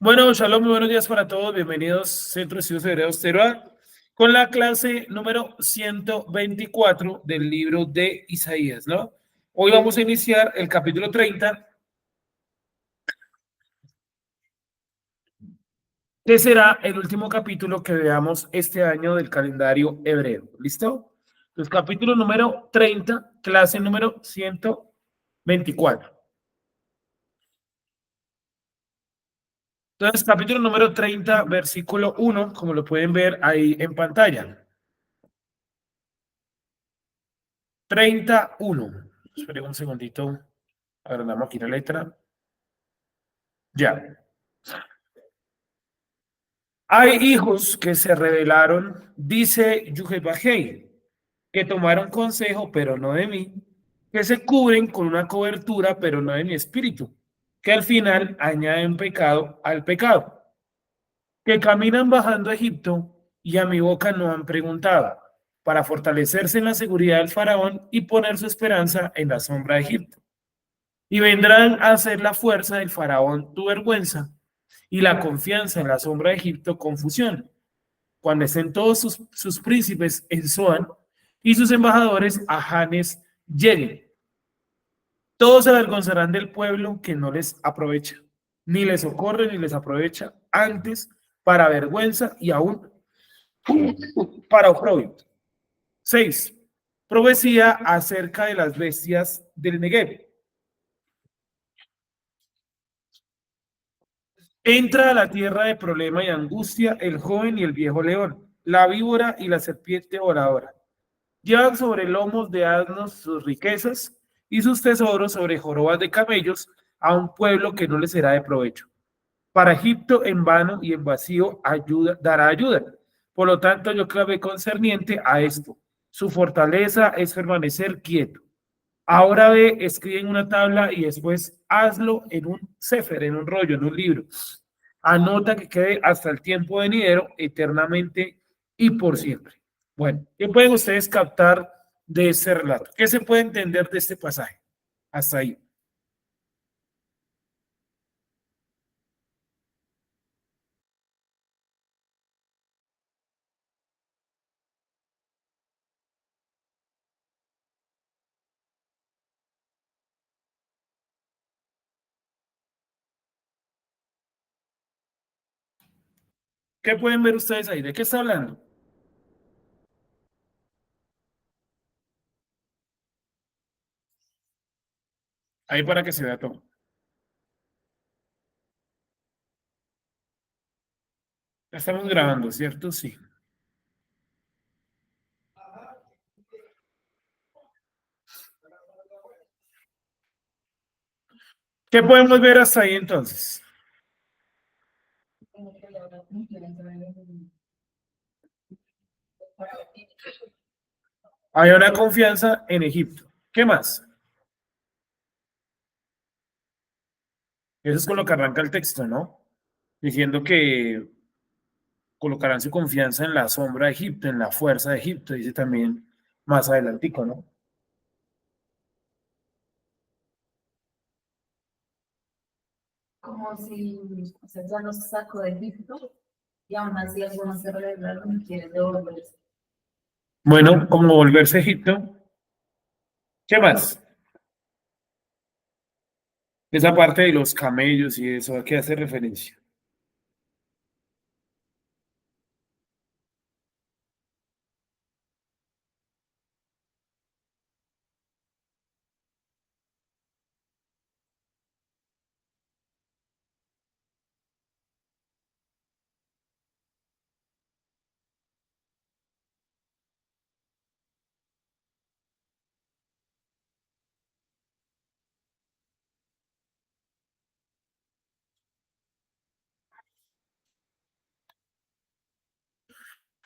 Bueno, shalom, muy buenos días para todos. Bienvenidos Centro de Estudios Hebreos Teruá con la clase número 124 del libro de Isaías, ¿no? Hoy vamos a iniciar el capítulo 30, que será el último capítulo que veamos este año del calendario hebreo. ¿Listo? Entonces, capítulo número 30, clase número 124. Entonces, capítulo número 30, versículo 1, como lo pueden ver ahí en pantalla. 31. Esperen un segundito. Agrandamos aquí la letra. Ya. Hay hijos que se rebelaron, dice Yuhebahei, que tomaron consejo, pero no de mí, que se cubren con una cobertura, pero no de mi espíritu, que al final añaden pecado al pecado, que caminan bajando a Egipto y a mi boca no han preguntado, para fortalecerse en la seguridad del faraón y poner su esperanza en la sombra de Egipto. Y vendrán a hacer la fuerza del faraón tu vergüenza y la confianza en la sombra de Egipto confusión, cuando estén todos sus príncipes en Zoán y sus embajadores a Janes lleguen. Todos se avergonzarán del pueblo que no les aprovecha, ni les socorre ni les aprovecha, antes para vergüenza y aún para oprobio. 6. Profecía acerca de las bestias del Negev. Entra a la tierra de problema y angustia el joven y el viejo león, la víbora y la serpiente voladora. Llevan sobre lomos de asnos sus riquezas y sus tesoros sobre jorobas de camellos a un pueblo que no les será de provecho. Para Egipto en vano y en vacío dará ayuda. Por lo tanto, yo clamé concerniente a esto. Su fortaleza es permanecer quieto. Ahora ve, escribe en una tabla y después hazlo en un sefer, en un rollo, en un libro. Anota que quede hasta el tiempo venidero, eternamente y por siempre. Bueno, ¿qué pueden ustedes captar de este relato? ¿Qué se puede entender de este pasaje? Hasta ahí. ¿Qué pueden ver ustedes ahí? ¿De qué está hablando? Ahí para que se vea todo. Ya estamos grabando, ¿cierto? Sí. ¿Qué podemos ver hasta ahí entonces? Hay una confianza en Egipto. ¿Qué más? Eso es con lo que arranca el texto, ¿no? Diciendo que colocarán su confianza en la sombra de Egipto, en la fuerza de Egipto, dice también más adelantico, ¿no? Como si o sea, ya los sacó de Egipto y aún así algunos se rebelaron y quieren devolverse. Bueno, como volverse a Egipto. ¿Qué más? Esa parte de los camellos y eso, ¿a qué hace referencia?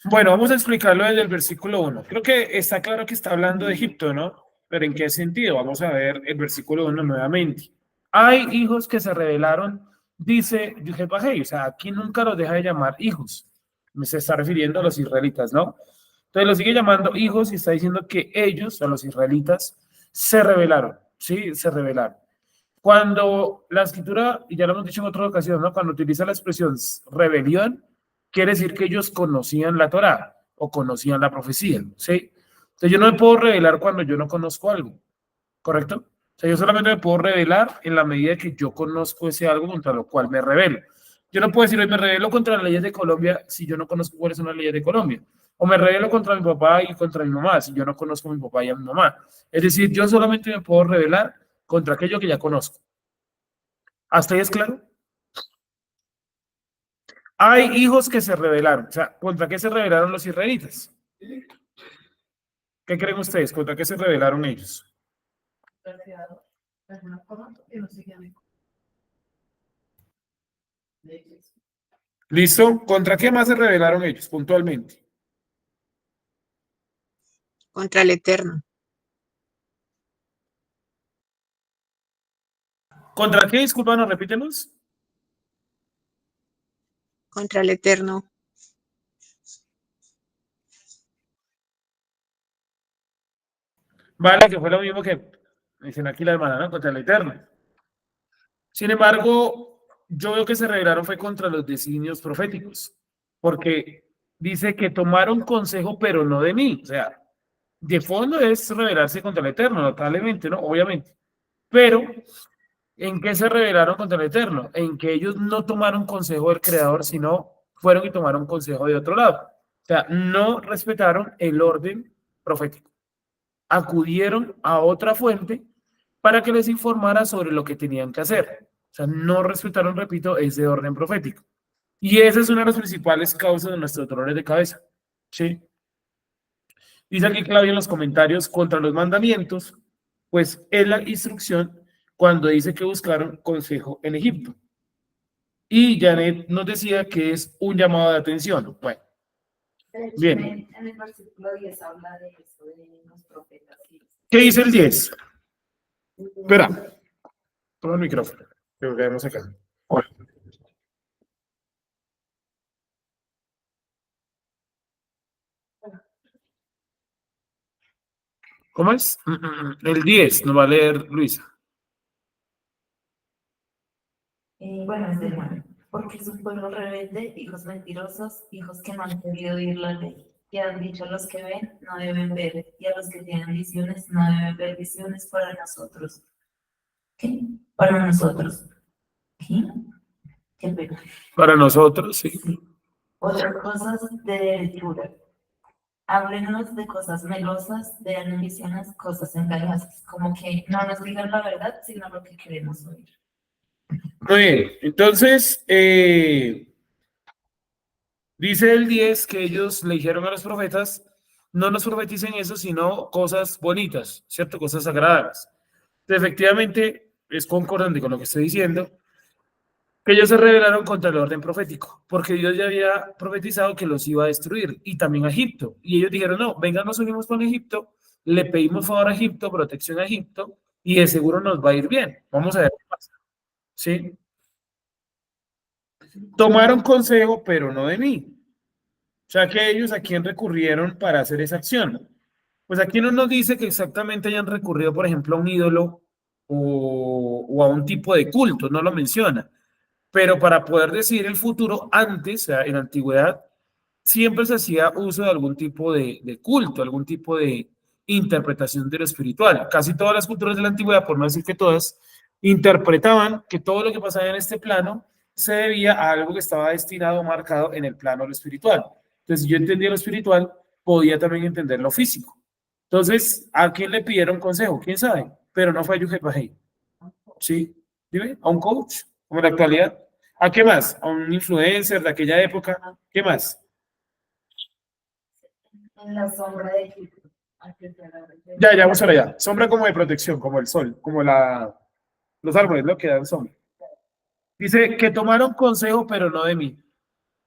Bueno, vamos a explicarlo desde el versículo 1. Creo que está claro que está hablando de Egipto, ¿no? Pero ¿en qué sentido? Vamos a ver el versículo 1 nuevamente. Hay hijos que se rebelaron, dice Yuhebahei, o sea, aquí nunca los deja de llamar hijos. Se está refiriendo a los israelitas, ¿no? Entonces los sigue llamando hijos y está diciendo que ellos, a los israelitas, se rebelaron, ¿sí? Se rebelaron. Cuando la escritura, y ya lo hemos dicho en otra ocasión, ¿no? Cuando utiliza la expresión rebelión, quiere decir que ellos conocían la Torá o conocían la profecía, ¿sí? Entonces yo no me puedo revelar cuando yo no conozco algo, ¿correcto? O sea, yo solamente me puedo revelar en la medida que yo conozco ese algo contra lo cual me revelo. Yo no puedo decir, hoy me revelo contra las leyes de Colombia si yo no conozco cuáles son las leyes de Colombia. O me revelo contra mi papá y contra mi mamá si yo no conozco a mi papá y a mi mamá. Es decir, yo solamente me puedo revelar contra aquello que ya conozco. ¿Hasta ahí es claro? Hay hijos que se rebelaron. O sea, ¿contra qué se rebelaron los israelitas? ¿Qué creen ustedes? ¿Contra qué se rebelaron ellos? ¿Listo? ¿Contra qué más se rebelaron ellos puntualmente? Contra el Eterno. ¿Contra qué? Disculpa, ¿nos repítenos? Contra el Eterno. Vale, que fue lo mismo que dicen aquí la hermana, ¿no? Contra el Eterno. Sin embargo, yo veo que se rebelaron fue contra los designios proféticos, porque dice que tomaron consejo, pero no de mí. O sea, de fondo es rebelarse contra el Eterno, notablemente, ¿no? Obviamente. Pero, ¿en qué se rebelaron contra el Eterno? En que ellos no tomaron consejo del Creador, sino fueron y tomaron consejo de otro lado. O sea, no respetaron el orden profético. Acudieron a otra fuente para que les informara sobre lo que tenían que hacer. O sea, no respetaron, repito, ese orden profético. Y esa es una de las principales causas de nuestros dolores de cabeza. ¿Sí? Dice aquí Claudia en los comentarios, contra los mandamientos, pues es la instrucción cuando dice que buscaron consejo en Egipto. Y Janet nos decía que es un llamado de atención. Bueno, bien. En el versículo 10 habla de eso, de los profetas. ¿Qué dice el 10? Espera, toma el micrófono, que lo quedamos acá. ¿Cómo es? El 10 nos va a leer Luisa. Bueno, es de nuevo. Porque es un pueblo rebelde, hijos mentirosos, hijos que no han querido oír la ley. Que han dicho a los que ven, no deben ver, y a los que tienen visiones, no deben ver visiones para nosotros. ¿Qué? Para nosotros. ¿Qué? ¿Qué pena? Para nosotros, sí. Otras cosas de hechura. Háblenos de cosas melosas, de ambiciones, cosas engañosas. Como que no nos digan la verdad, sino lo que queremos oír. Muy bien, entonces, dice el 10 que ellos le dijeron a los profetas, no nos profeticen eso, sino cosas bonitas, ¿cierto? Cosas agradables. Efectivamente, es concordante con lo que estoy diciendo, que ellos se rebelaron contra el orden profético, porque Dios ya había profetizado que los iba a destruir, y también a Egipto. Y ellos dijeron, no, venga, nos unimos con Egipto, le pedimos favor a Egipto, protección a Egipto, y de seguro nos va a ir bien. Vamos a ver qué pasa. ¿Sí? Tomaron consejo, pero no de mí. O sea que ellos a quién recurrieron para hacer esa acción. Pues aquí no nos dice que exactamente hayan recurrido, por ejemplo, a un ídolo o a un tipo de culto, no lo menciona. Pero para poder decir el futuro, antes, o sea, en la antigüedad, siempre se hacía uso de algún tipo de culto, algún tipo de interpretación de lo espiritual. Casi todas las culturas de la antigüedad, por no decir que todas, interpretaban que todo lo que pasaba en este plano se debía a algo que estaba destinado o marcado en el plano de lo espiritual. Entonces, si yo entendía lo espiritual, podía también entender lo físico. Entonces, ¿a quién le pidieron consejo? ¿Quién sabe? Pero no fue a Yuhei Bajei. ¿Sí? ¿Dime? ¿A un coach? Como en la actualidad. ¿A qué más? ¿A un influencer de aquella época? ¿Qué más? En la sombra de Egipto. Ya vamos para allá. Sombra como de protección, como el sol, como los árboles, lo que dan sombra. Dice que tomaron consejo, pero no de mí.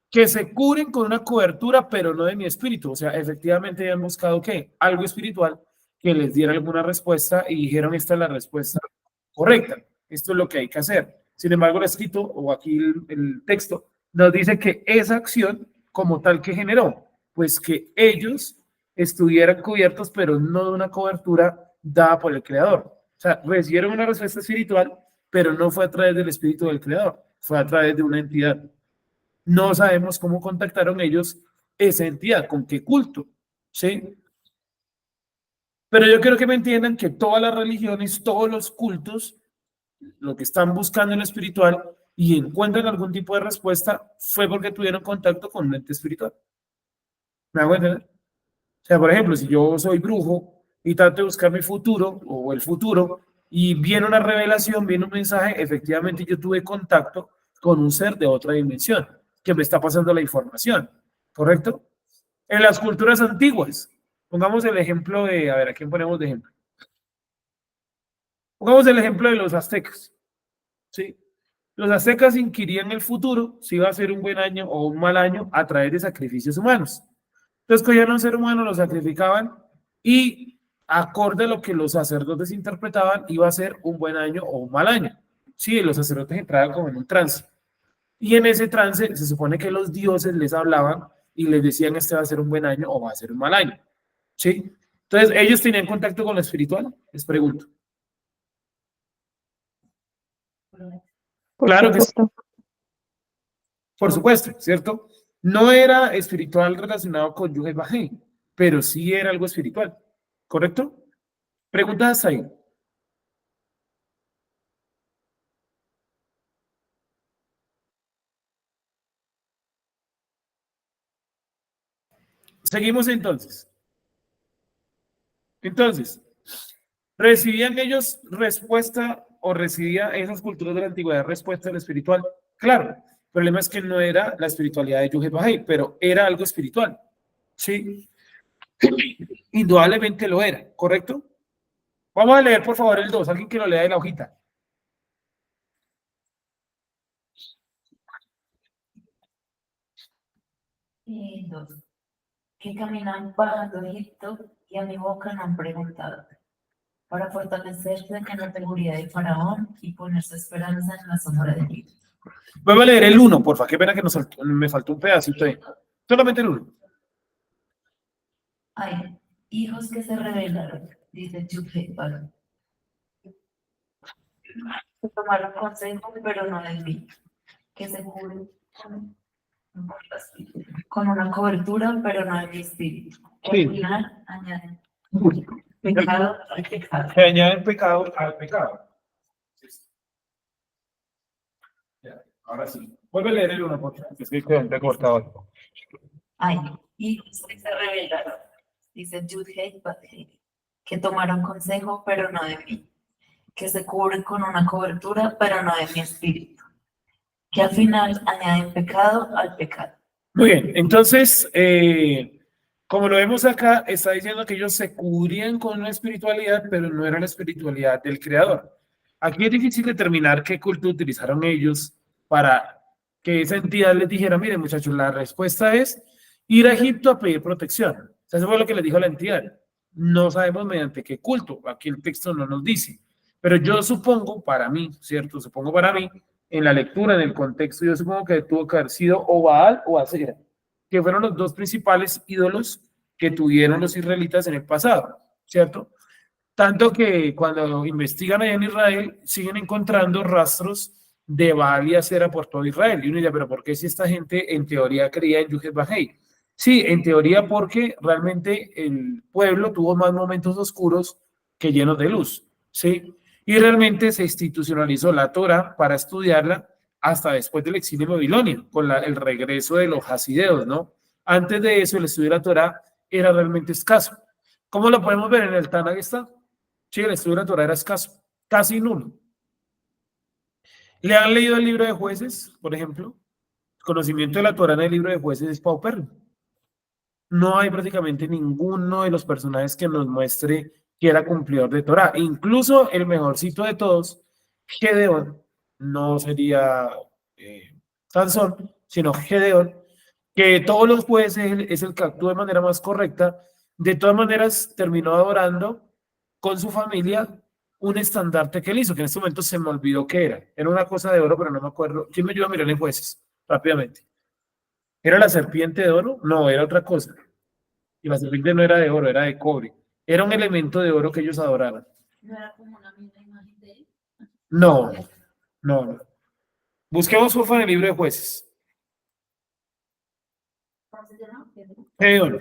Que se cubren con una cobertura, pero no de mi espíritu. O sea, efectivamente han buscado ¿qué? Algo espiritual que les diera alguna respuesta y dijeron, esta es la respuesta correcta. Esto es lo que hay que hacer. Sin embargo, el escrito, o aquí el texto, nos dice que esa acción como tal que generó, pues que ellos estuvieran cubiertos, pero no de una cobertura dada por el Creador. O sea, recibieron una respuesta espiritual, pero no fue a través del espíritu del creador, fue a través de una entidad. No sabemos cómo contactaron ellos esa entidad, con qué culto, ¿sí? Pero yo quiero que me entiendan que todas las religiones, todos los cultos, lo que están buscando en lo espiritual y encuentran algún tipo de respuesta, fue porque tuvieron contacto con un ente espiritual. ¿Me hago entender? O sea, por ejemplo, si yo soy brujo y trato de buscar mi futuro o el futuro y viene una revelación, viene un mensaje, efectivamente yo tuve contacto con un ser de otra dimensión que me está pasando la información, ¿correcto? En las culturas antiguas, pongamos el ejemplo de, a ver, ¿a quién ponemos de ejemplo? Pongamos el ejemplo de los aztecas, ¿sí? Los aztecas inquirían el futuro, si iba a ser un buen año o un mal año, a través de sacrificios humanos. Entonces cogían a un ser humano, lo sacrificaban y acorde a lo que los sacerdotes interpretaban, iba a ser un buen año o un mal año. Sí, los sacerdotes entraban como en un trance. Y en ese trance se supone que los dioses les hablaban y les decían este va a ser un buen año o va a ser un mal año. ¿Sí? Entonces, ¿ellos tenían contacto con lo espiritual? Les pregunto. Por Claro que sí, supuesto. por supuesto, ¿cierto? No era espiritual relacionado con Yuhei Bajei, pero sí era algo espiritual, ¿correcto? Preguntas ahí. Seguimos entonces. Entonces, ¿recibían ellos respuesta o recibían esas culturas de la antigüedad respuesta del espiritual? Claro, el problema es que no era la espiritualidad de Yuhei Bajei, pero era algo espiritual. Sí, indudablemente lo era, ¿correcto? Vamos a leer, por favor, el 2. Alguien que lo lea de la hojita. Y dos, que caminan bajando a Egipto y a mi boca no han preguntado, para fortalecerse en la seguridad de Faraón y poner su esperanza en la sombra de Egipto. Vuelvo a leer el 1, porfa. Qué pena que me faltó un pedacito ahí. Solamente el 1. Ay, hijos que se rebelaron, dice Yuhei, que tomaron consejo, pero no de mí, que se cubren con una cobertura, pero no de mi espíritu. Que Sí. al final añaden pecado al pecado. Que añaden pecado al pecado. Ya, ahora sí. Vuelve a leer el 1, porfa. Es que quedó recortado. Ay, hijos que se rebelaron, dice Yudhei Badhei, que tomaron consejo, pero no de mí, que se cubren con una cobertura, pero no de mi espíritu, que al final añaden pecado al pecado. Muy bien, entonces, como lo vemos acá, está diciendo que ellos se cubrían con una espiritualidad, pero no era la espiritualidad del creador. Aquí es difícil determinar qué culto utilizaron ellos para que esa entidad les dijera, miren muchachos, la respuesta es ir a Egipto a pedir protección. O sea, eso fue lo que les dijo la entidad. No sabemos mediante qué culto, aquí el texto no nos dice, pero yo supongo para mí, ¿cierto? Supongo para mí en la lectura, en el contexto, yo supongo que tuvo que haber sido o Baal o Asera, que fueron los dos principales ídolos que tuvieron los israelitas en el pasado, ¿cierto? Tanto que cuando investigan allá en Israel, siguen encontrando rastros de Baal y Asera por todo Israel. Y uno dice, pero ¿por qué si esta gente en teoría creía en Yuhet Bajei? Sí, en teoría porque realmente el pueblo tuvo más momentos oscuros que llenos de luz, ¿sí? Y realmente se institucionalizó la Torah para estudiarla hasta después del exilio babilonio, con el regreso de los hasideos, ¿no? Antes de eso, el estudio de la Torah era realmente escaso. ¿Cómo lo podemos ver en el Tanakh? Está. Sí, el estudio de la Torah era escaso, casi nulo. ¿Le han leído el libro de jueces, por ejemplo? El conocimiento de la Torah en el libro de jueces es paupérrimo. No hay prácticamente ninguno de los personajes que nos muestre que era cumplidor de Torah. Incluso el mejorcito de todos, Gedeón, no sería Sansón, sino Gedeón, que todos los jueces es el que actúa de manera más correcta. De todas maneras, terminó adorando con su familia un estandarte que él hizo, que en este momento se me olvidó qué era. Era una cosa de oro, pero no me acuerdo. ¿Quién me ayuda a mirar en jueces? Rápidamente. ¿Era la serpiente de oro? No, era otra cosa. Y la serpiente no era de oro, era de cobre. Era un elemento de oro que ellos adoraban. ¿No era como una misma imagen de él? No, No, no. Busquemos porfa en el libro de jueces. ¿Cómo se llama? Gedeón.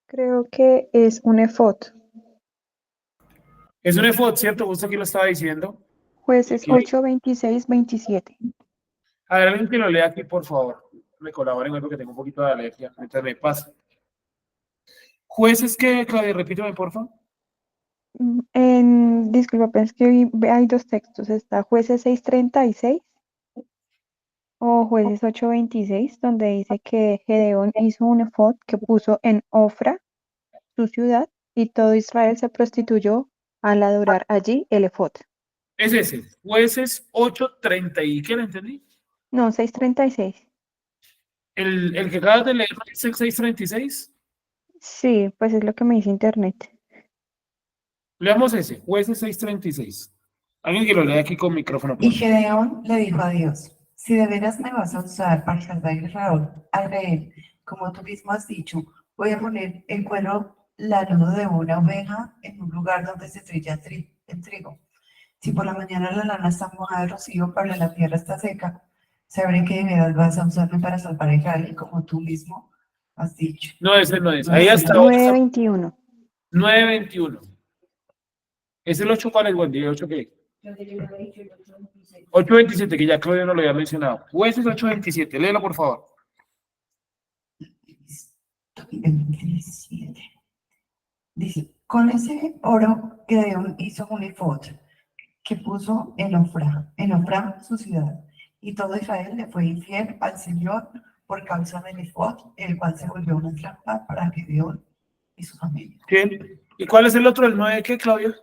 Creo que es un efod. Es un efod, ¿cierto? Justo aquí lo estaba diciendo. Jueces Aquí. 8, 26, 27. A ver, alguien que lo lea aquí, por favor. Me colaboren porque tengo un poquito de alergia. Mientras me pasa. Jueces que, Claudia, repíteme, por favor. Disculpa, pero es que hay dos textos. Está Jueces 6:36 o Jueces 8:26, donde dice que Gedeón hizo un efod que puso en Ofra, su ciudad, y todo Israel se prostituyó al adorar allí el efod. Es ese. Jueces 8:30 y ¿qué le entendí? No, 6:36. El que acabas de leer es el 6:36. Sí, pues es lo que me dice internet. Leamos ese. Jueces 6:36. Alguien que lo lea aquí con micrófono. Y Gedeón le dijo a Dios, si de veras me vas a usar para salvar a Israel, como tú mismo has dicho, voy a poner el cuero lanudo de una oveja en un lugar donde se trilla el trigo. Si por la mañana la lana está mojada de rocío, pero la tierra está seca, sabré que de veras vas a usarme para salvar a Israel, como tú mismo has dicho. No, ese no es. Ahí hasta 9:21. 9:21. ¿Es el 8 cuál es, Wendy? ¿El 8 qué? 8:27, que ya Claudia no lo había mencionado. Jueces 8:27. Léelo, por favor. 27. Dice, con ese oro Gedeón hizo un efod que puso en Ofra su ciudad, y todo Israel le fue infiel al Señor por causa del efod, el cual se volvió una trampa para Gedeón y su familia. ¿Quién? ¿Y cuál es el otro? ¿El 9 qué, Claudia?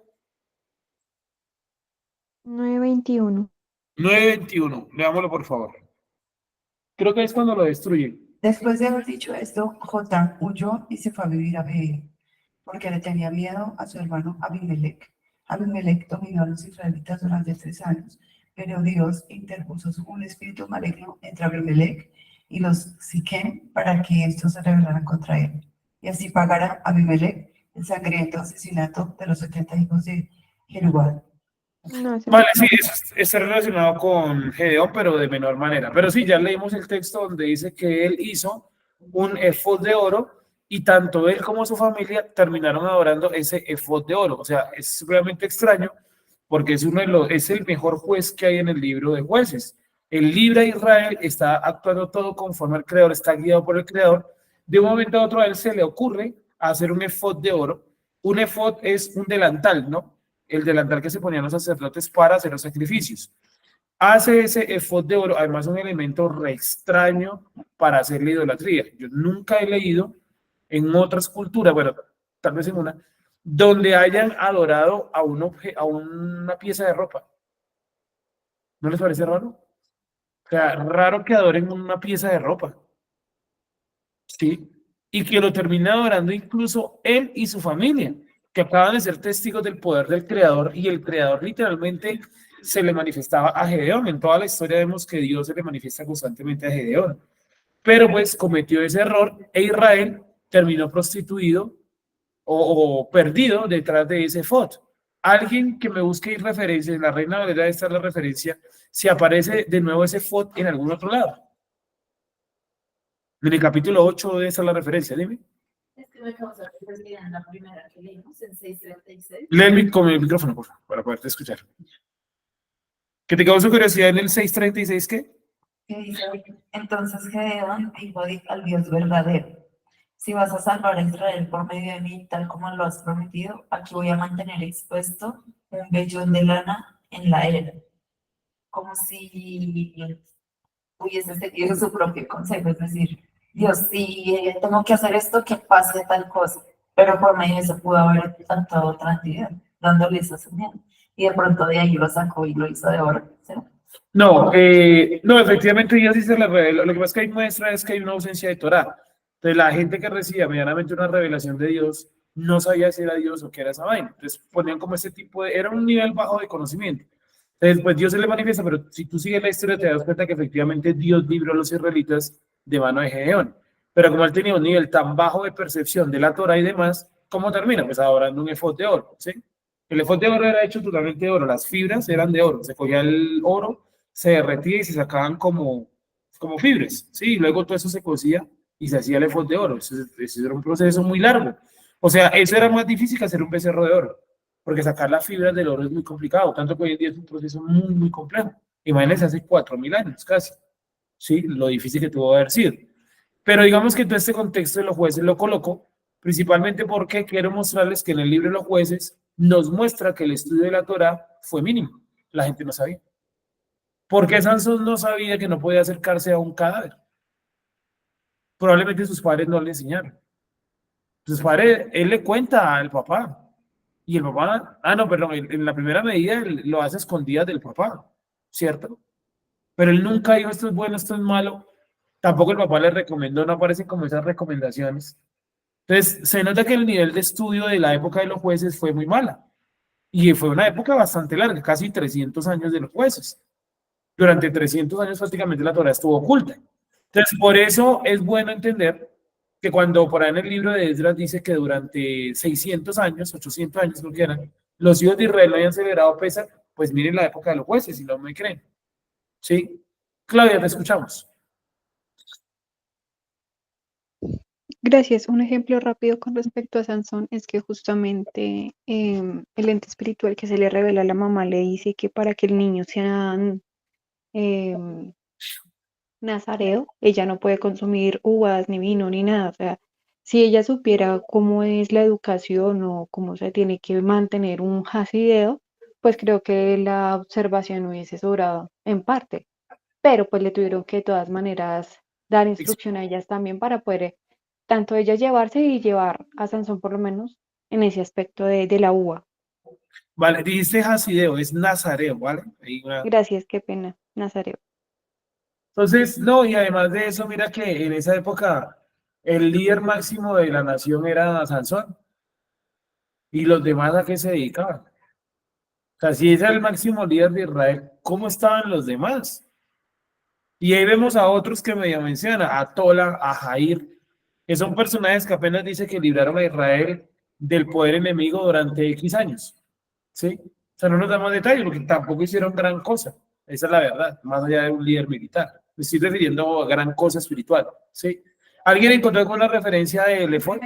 9:21. 9:21. Leámoslo, por favor. Creo que es cuando lo destruyen. Después de haber dicho esto, Jotam huyó y se fue a vivir a Beer, porque le tenía miedo a su hermano Abimelech. Abimelech dominó a los israelitas durante 3 años, pero Dios interpuso un espíritu maligno entre Abimelech y los Siquem para que estos se rebelaran contra él, y así pagara Abimelech el sangriento asesinato de los 70 hijos de Jerubal. No, ese Vale, no. sí, está relacionado con Gedeón, pero de menor manera. Pero sí, ya leímos el texto donde dice que él hizo un efod de oro y tanto él como su familia terminaron adorando ese efod de oro. O sea, es realmente extraño porque es el mejor juez que hay en el libro de jueces. El libro de Israel está actuando todo conforme al Creador, está guiado por el Creador. De un momento a otro a él se le ocurre hacer un efod de oro. Un efod es un delantal, ¿no? El delantal que se ponían los sacerdotes para hacer los sacrificios. Hace ese efod de oro, además un elemento re extraño para hacer la idolatría. Yo nunca he leído en otras culturas, bueno, tal vez en una, donde hayan adorado a una pieza de ropa. ¿No les parece raro? O sea, raro que adoren una pieza de ropa. Sí. Y que lo termina adorando incluso él y su familia, que acaban de ser testigos del poder del Creador, y el Creador literalmente se le manifestaba a Gedeón. En toda la historia vemos que Dios se le manifiesta constantemente a Gedeón. Pero pues cometió ese error e Israel terminó prostituido o perdido detrás de ese efod. Alguien que me busque referencias, en la Reina Valera esta es la referencia, si aparece de nuevo ese efod en algún otro lado. En el capítulo 8 de esa es la referencia, dime. Es que me causa curiosidad en la primera que leímos, en 6:36. Léeme con el micrófono, por favor, para poderte escuchar. ¿Que te causa curiosidad en el 6:36 qué? Que dice, entonces Gedeón dijo al Dios verdadero, si vas a salvar a Israel por medio de mí, tal como lo has prometido, aquí voy a mantener expuesto un vellón de lana en la era, como si hubiese seguido su propio consejo, es decir, Dios, si tengo que hacer esto, que pase tal cosa, pero por medio de eso pudo haber tratado otra entidad, dándole esa señal, y de pronto de ahí lo sacó y lo hizo de oro, ¿sí? No, no, efectivamente Dios sí se le revela. Lo que pasa es que hay muestra es que hay una ausencia de Torah. Entonces la gente que recibía medianamente una revelación de Dios no sabía si era Dios o qué era esa vaina. Entonces ponían como ese tipo de, era un nivel bajo de conocimiento. Entonces, pues Dios se le manifiesta, pero si tú sigues la historia te das cuenta que efectivamente Dios libró a los israelitas de mano de Gedeón. Pero como él tenía un nivel tan bajo de percepción de la Torah y demás, ¿cómo termina? Pues adorando un efod de oro, ¿sí? El efod de oro era hecho totalmente de oro, las fibras eran de oro, se cogía el oro, se derretía y se sacaban como fibras, ¿sí? Y luego todo eso se cosía y se hacía el efod de oro. Eso era un proceso muy largo. O sea, eso era más difícil que hacer un becerro de oro, porque sacar las fibras del oro es muy complicado, tanto que hoy en día es un proceso muy, muy complejo. Imagínense hace 4000 años casi, ¿sí? Lo difícil que tuvo que haber sido. Pero digamos que todo este contexto de los jueces lo coloco principalmente porque quiero mostrarles que en el libro de los jueces nos muestra que el estudio de la Torah fue mínimo. La gente no sabía. ¿Por qué Sansón no sabía que no podía acercarse a un cadáver? Probablemente sus padres no le enseñaron. Sus padres, él le cuenta al papá. Y el papá, no, perdón, en la primera medida él lo hace a escondidas del papá, ¿cierto? Pero él nunca dijo esto es bueno, esto es malo. Tampoco el papá le recomendó, no aparecen como esas recomendaciones. Entonces, se nota que el nivel de estudio de la época de los jueces fue muy mala. Y fue una época bastante larga, casi 300 años de los jueces. Durante 300 años prácticamente la Torah estuvo oculta. Entonces, por eso es bueno entender que cuando por ahí en el libro de Esdras dice que durante 600 años, 800 años, creo que eran, los hijos de Israel no habían celebrado Pesach, pues miren la época de los jueces, si no me creen. ¿Sí? Claudia, te escuchamos. Gracias. Un ejemplo rápido con respecto a Sansón es que justamente el ente espiritual que se le revela a la mamá le dice que para que el niño sea em, nazareo, ella no puede consumir uvas, ni vino, ni nada. O sea, si ella supiera cómo es la educación o cómo se tiene que mantener un hasideo, pues creo que la observación hubiese sobrado en parte. Pero pues le tuvieron que de todas maneras dar instrucción a ellas también para poder tanto ella llevarse y llevar a Sansón por lo menos en ese aspecto de la uva. Vale, dijiste Hasideo, es Nazareo, ¿vale? Gracias, qué pena, Nazareo. Entonces, no, y además de eso, mira que en esa época el líder máximo de la nación era Sansón. ¿Y los demás a qué se dedicaban? O sea, si ese era el máximo líder de Israel, ¿cómo estaban los demás? Y ahí vemos a otros que medio menciona, a Tola, a Jair, que son personajes que apenas dice que libraron a Israel del poder enemigo durante X años. ¿Sí? O sea, no nos damos detalles porque tampoco hicieron gran cosa. Esa es la verdad, más allá de un líder militar. Me estoy refiriendo a gran cosa espiritual. ¿Sí? ¿Alguien encontró alguna referencia de Lefort?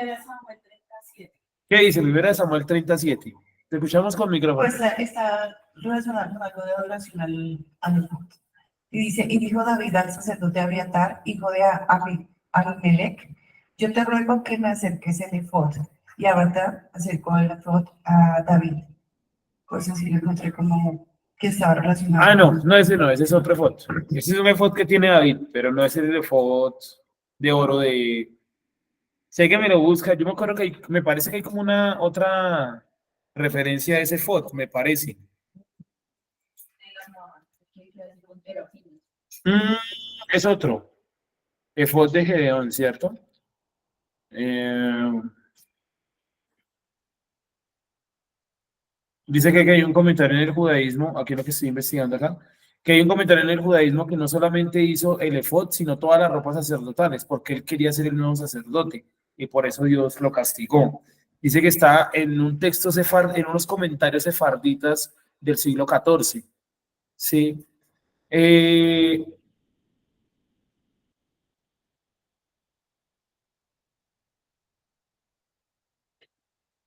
¿Qué dice? Primera de Samuel 37. Te escuchamos con micrófono. Pues está relacionado con algo de oración al efod. Y dice, y dijo David al sacerdote Abiatar, hijo de Ahimelech, yo te ruego que me acerques el efod. Y Abiatar acercó el efod a David. Pues así lo encontré como que estaba relacionado. No, ese es otro efod. Ese es un efod que tiene David, pero no es el efod de oro de... Sé que me lo busca, yo me acuerdo que me parece que hay como una otra referencia a ese efod, me parece. Es otro. Efod de Gedeón, ¿cierto? Dice que hay un comentario en el judaísmo, aquí es lo que estoy investigando acá, que hay un comentario en el judaísmo que no solamente hizo el efod, sino todas las ropas sacerdotales, porque él quería ser el nuevo sacerdote y por eso Dios lo castigó. Dice que está en un texto en unos comentarios sefarditas del siglo XIV. Sí.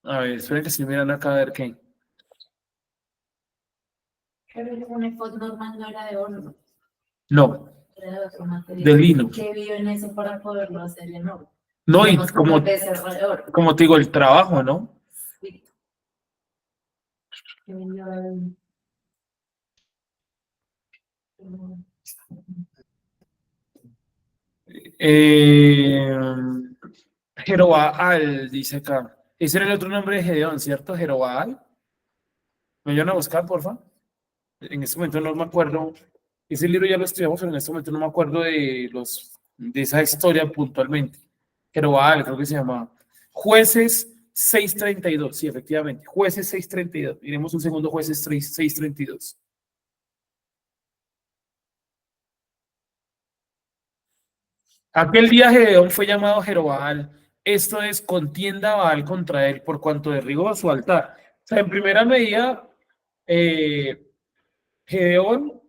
A ver, esperen que estoy mirando acá a ver qué. Pero un efod normal no era de oro, No, era de otro material. de lino. ¿Qué vio en eso para poderlo hacer en oro? No, y Digamos, como el becerro de oro. como te digo, el trabajo, ¿no? Sí. Que vio el- Eh, Jerobaal, dice acá. Ese era el otro nombre de Gedeón, ¿cierto? Jerobaal. ¿Me ayudan a buscar, porfa? En este momento no me acuerdo. Ese libro ya lo estudiamos, pero en este momento no me acuerdo de esa historia puntualmente. Jerobaal, creo que se llamaba. Jueces 6:32, sí, efectivamente. Jueces 6:32. Miremos un segundo, Jueces 6:32. Aquel día Gedeón fue llamado Jerobbaal. Esto es contienda Baal contra él por cuanto derribó su altar. O sea, en primera medida, Gedeón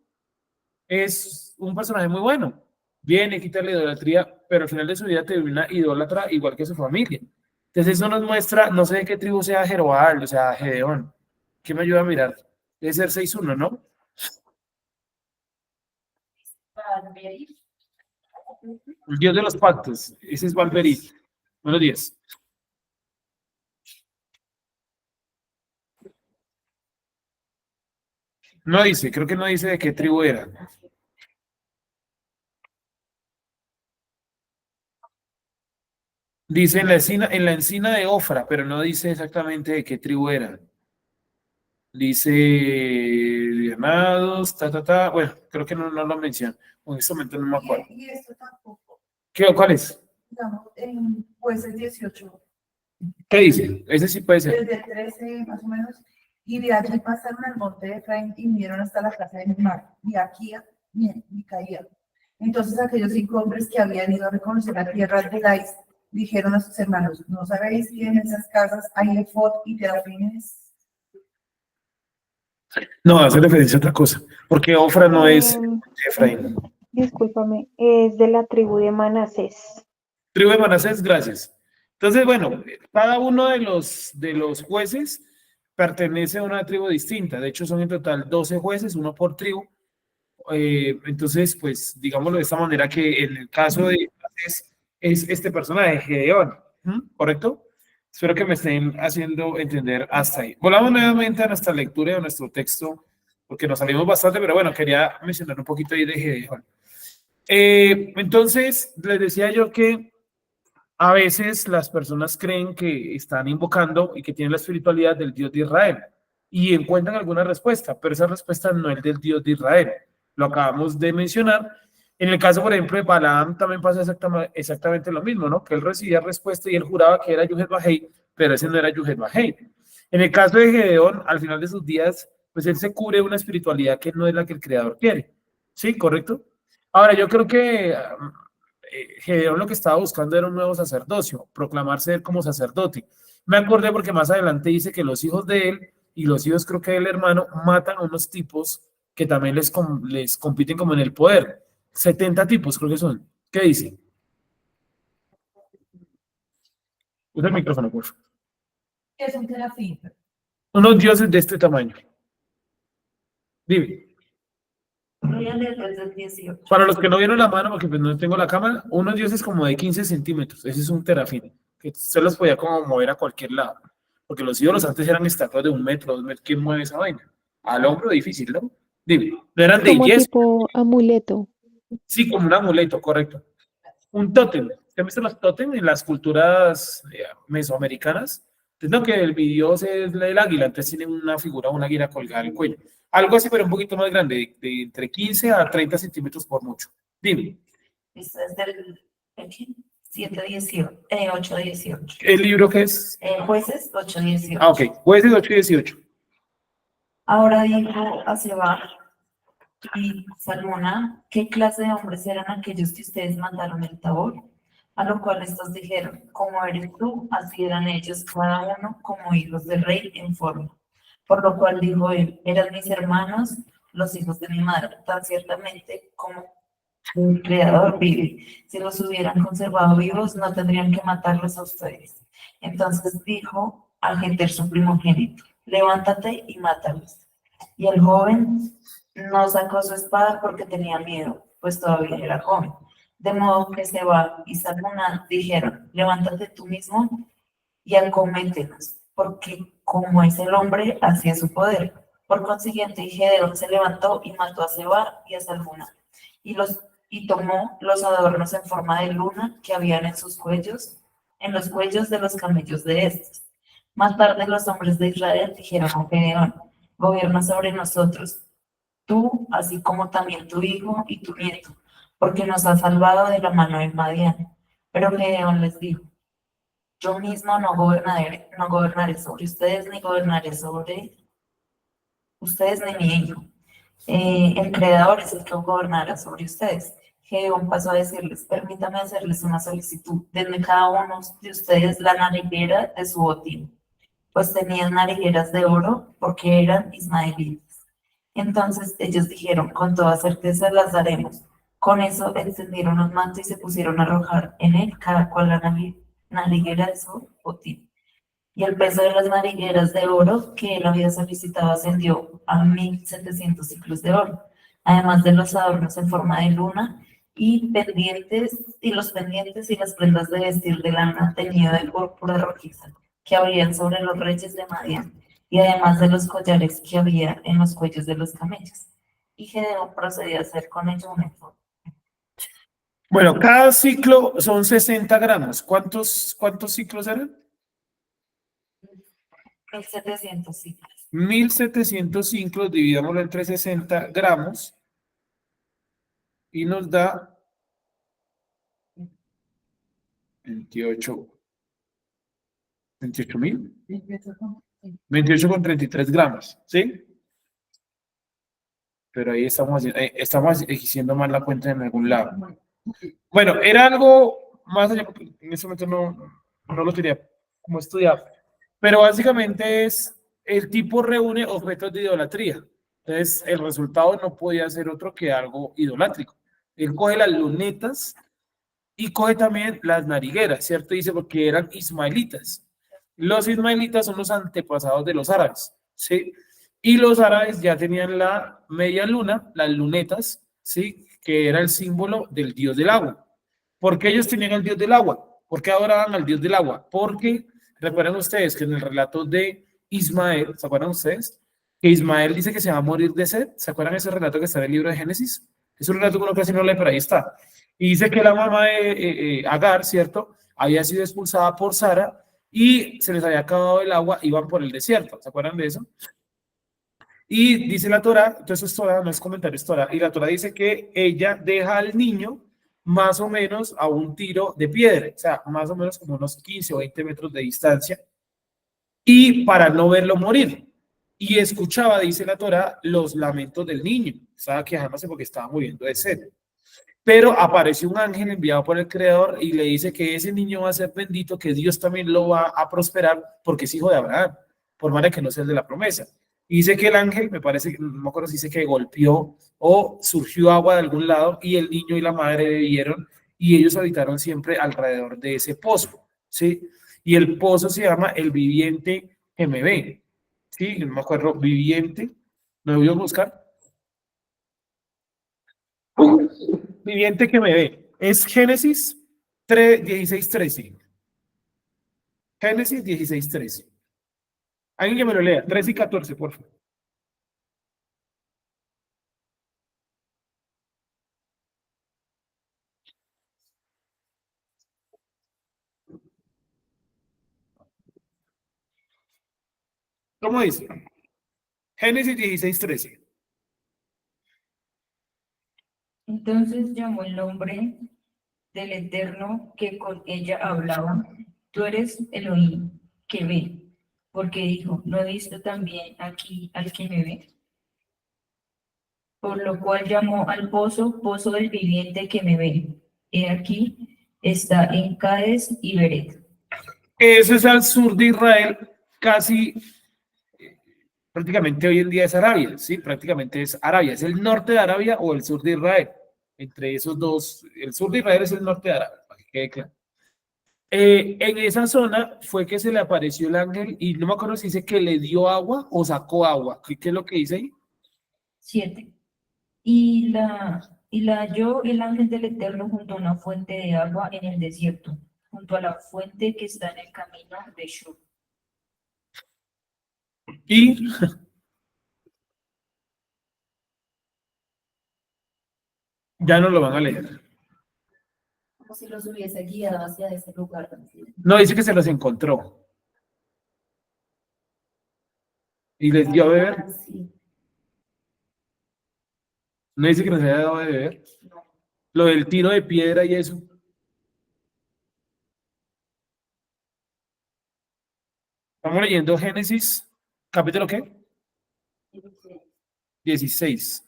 es un personaje muy bueno. Viene, quita la idolatría, pero al final de su vida termina idólatra igual que su familia. Entonces eso nos muestra, no sé de qué tribu sea Jerobbaal, o sea, Gedeón. ¿Qué me ayuda a mirar? Debe ser 6-1, ¿no? El Dios de los pactos. Ese es Valverit. Buenos días. No dice, creo que no dice de qué tribu era. Dice en la encina de Ofra, pero no dice exactamente de qué tribu era. Dice llamados, ta. Bueno, creo que no lo menciona. En este momento no me acuerdo. Y esto tampoco, ¿Cuál es? digamos, en jueces 18, ¿Qué dice? Ese sí puede ser. desde el 13 más o menos, y de allí pasaron al monte de Efraín y vinieron hasta la casa de Micaía. Entonces aquellos 5 hombres que habían ido a reconocer la tierra de Lais dijeron a sus hermanos, ¿no sabéis que en esas casas hay efod y terafines? No, hace referencia a otra cosa. Porque Ofra no es Em, de Efraín. Discúlpame, es de la tribu de Manasés. Tribu de Manasés, gracias. Entonces, bueno, cada uno de los jueces pertenece a una tribu distinta. De hecho, son en total 12 jueces, uno por tribu. Entonces, pues, digámoslo de esta manera, que en el caso de Manasés es este personaje, Gedeón, ¿correcto? Espero que me estén haciendo entender hasta ahí. Volvamos nuevamente a nuestra lectura de nuestro texto, porque nos salimos bastante, pero bueno, quería mencionar un poquito ahí de Gedeón. Entonces, les decía yo que a veces las personas creen que están invocando y que tienen la espiritualidad del Dios de Israel y encuentran alguna respuesta, pero esa respuesta no es del Dios de Israel. Lo acabamos de mencionar. En el caso, por ejemplo, de Balaam también pasa exactamente lo mismo, ¿no? Que él recibía respuesta y él juraba que era Yuhet-Bajei, pero ese no era Yuhet-Bajei. En el caso de Gedeón, al final de sus días, pues él se cubre una espiritualidad que no es la que el Creador quiere. ¿Sí? ¿Correcto? Ahora, yo creo que Gedeón lo que estaba buscando era un nuevo sacerdocio, proclamarse él como sacerdote. Me acordé porque más adelante dice que los hijos de él y los hijos, creo que del hermano, matan a unos tipos que también les compiten como en el poder. 70 tipos creo que son. ¿Qué dice? Usa el micrófono, por favor. ¿Qué es un terafín? Unos dioses de este tamaño. Dime. Voy a leer desde el 18. Para los que no vieron la mano, porque pues no tengo la cámara, unos dioses como de 15 centímetros. Ese es un terafín, que se los podía como mover a cualquier lado. Porque los ídolos antes eran estatuas de 1 metro, 2 metros. ¿Quién mueve esa vaina? Al hombro difícil, ¿no? Dime. ¿No eran de Como 10? tipo amuleto. Sí, como un amuleto, correcto. Un tótem. ¿Se han visto los tótem en las culturas mesoamericanas? Entonces, no, que el dios es el águila, entonces tiene una figura, una águila colgada al cuello. Algo así, pero un poquito más grande, de entre 15 a 30 centímetros por mucho. Dime. Esto es del 7-18, 8-18. ¿El libro qué es? Jueces 8-18. Ah, ok. Jueces 8 y 18. Ahora dijo a Seba y Salmona, ¿qué clase de hombres eran aquellos que ustedes mandaron el Tabor? A lo cual estos dijeron, como eres tú, así eran ellos, cada uno como hijos del rey en forma. Por lo cual dijo él, eran mis hermanos, los hijos de mi madre, tan ciertamente como el Creador vive. Si los hubieran conservado vivos, no tendrían que matarlos a ustedes. Entonces dijo a Jeter, su primogénito, levántate y mátalos. Y el joven no sacó su espada porque tenía miedo, pues todavía era joven. De modo que Seba y Salmona dijeron, levántate tú mismo y acométenos, porque como es el hombre, así es su poder. Por consiguiente, Gedeón se levantó y mató a Seba y a Salmona, y tomó los adornos en forma de luna que habían en sus cuellos, en los cuellos de los camellos de estos. Más tarde los hombres de Israel dijeron a Gedeón, gobierna sobre nosotros, tú, así como también tu hijo y tu nieto, porque nos has salvado de la mano de Madián. Pero Gedeón les dijo, yo mismo no gobernaré sobre ustedes, ni gobernaré sobre ustedes, ni mi hijo. El Creador es el que gobernará sobre ustedes. Gedeón pasó a decirles, permítame hacerles una solicitud, denme cada uno de ustedes la nariguera de su botín, pues tenían narigueras de oro porque eran ismaelitas. Entonces ellos dijeron, con toda certeza las daremos. Con eso extendieron un manto y se pusieron a arrojar en él cada cual la nariguera de su botín. Y el peso de las narigueras de oro que él había solicitado ascendió a 1.700 ciclos de oro, además de los adornos en forma de luna y pendientes, y los pendientes y las prendas de vestir de lana teñido de púrpura rojiza que habían sobre los reyes de Madián, y además de los collares que había en los cuellos de los camellos. Y Gedeón procedió a hacer con ello un efod. Bueno, cada ciclo son 60 gramos. ¿Cuántos ciclos eran? 1.700 ciclos. 1700 ciclos, dividámoslo entre 60 gramos y nos da 28 mil, 28,33 gramos, ¿sí? Pero ahí estamos haciendo mal la cuenta en algún lado. Bueno, era algo más allá, porque en ese momento no lo tenía como estudiado, pero básicamente es, el tipo reúne objetos de idolatría. Entonces, el resultado no podía ser otro que algo idolátrico. Él coge las lunetas y coge también las narigueras, ¿cierto? Dice porque eran ismaelitas. Los ismaelitas son los antepasados de los árabes, ¿sí? Y los árabes ya tenían la media luna, las lunetas, ¿sí? Que era el símbolo del dios del agua. ¿Por qué ellos tenían el dios del agua? ¿Por qué adoraban al dios del agua? Porque recuerdan ustedes que en el relato de Ismael, ¿se acuerdan ustedes? Que Ismael dice que se va a morir de sed. ¿Se acuerdan ese relato que está en el libro de Génesis? Es un relato que uno casi no lee, pero ahí está. Y dice que la mamá de Agar, ¿cierto? Había sido expulsada por Sara y se les había acabado el agua, iban por el desierto. ¿Se acuerdan de eso? Y dice la Torá, entonces es Torá, no es comentario, es Torá, y la Torá dice que ella deja al niño más o menos a un tiro de piedra, o sea, más o menos como unos 15 o 20 metros de distancia, y para no verlo morir. Y escuchaba, dice la Torá, los lamentos del niño, estaba quejándose porque estaba muriendo de sed. Pero apareció un ángel enviado por el Creador y le dice que ese niño va a ser bendito, que Dios también lo va a prosperar porque es hijo de Abraham, por más de que no sea el de la promesa. Y dice que el ángel, me parece, no me acuerdo si dice que golpeó o surgió agua de algún lado y el niño y la madre bebieron y ellos habitaron siempre alrededor de ese pozo, ¿sí? Y el pozo se llama el viviente que me ve, ¿sí? No me acuerdo, viviente, ¿lo voy a buscar? Viviente que me ve. Es Génesis 3, 16, 13. Génesis 16, 13. Alguien que me lo lea. 13 y 14, por favor. ¿Cómo dice? Génesis 16, 13. Entonces llamó el nombre del Eterno que con ella hablaba, tú eres Elohim, que ve, porque dijo, ¿no he visto también aquí al que me ve? Por lo cual llamó al pozo, pozo del viviente que me ve. He aquí, está en Cades y Beret. Eso es al sur de Israel, casi prácticamente hoy en día es Arabia, ¿sí? Prácticamente es Arabia. ¿Es el norte de Arabia o el sur de Israel? Entre esos dos, el sur de Israel es el norte de Arabia, para que quede claro. En esa zona fue que se le apareció el ángel y no me acuerdo si dice que le dio agua o sacó agua. ¿Qué es lo que dice ahí? 7. Y la halló el ángel del Eterno junto a una fuente de agua en el desierto, junto a la fuente que está en el camino de Shur. Y ya no lo van a leer. Como si los hubiese guiado hacia ese lugar. No, dice que se los encontró y les dio a beber. Sí. No dice que nos haya dado de beber. Lo del tiro de piedra y eso. Estamos leyendo Génesis, capítulo ¿qué? 16.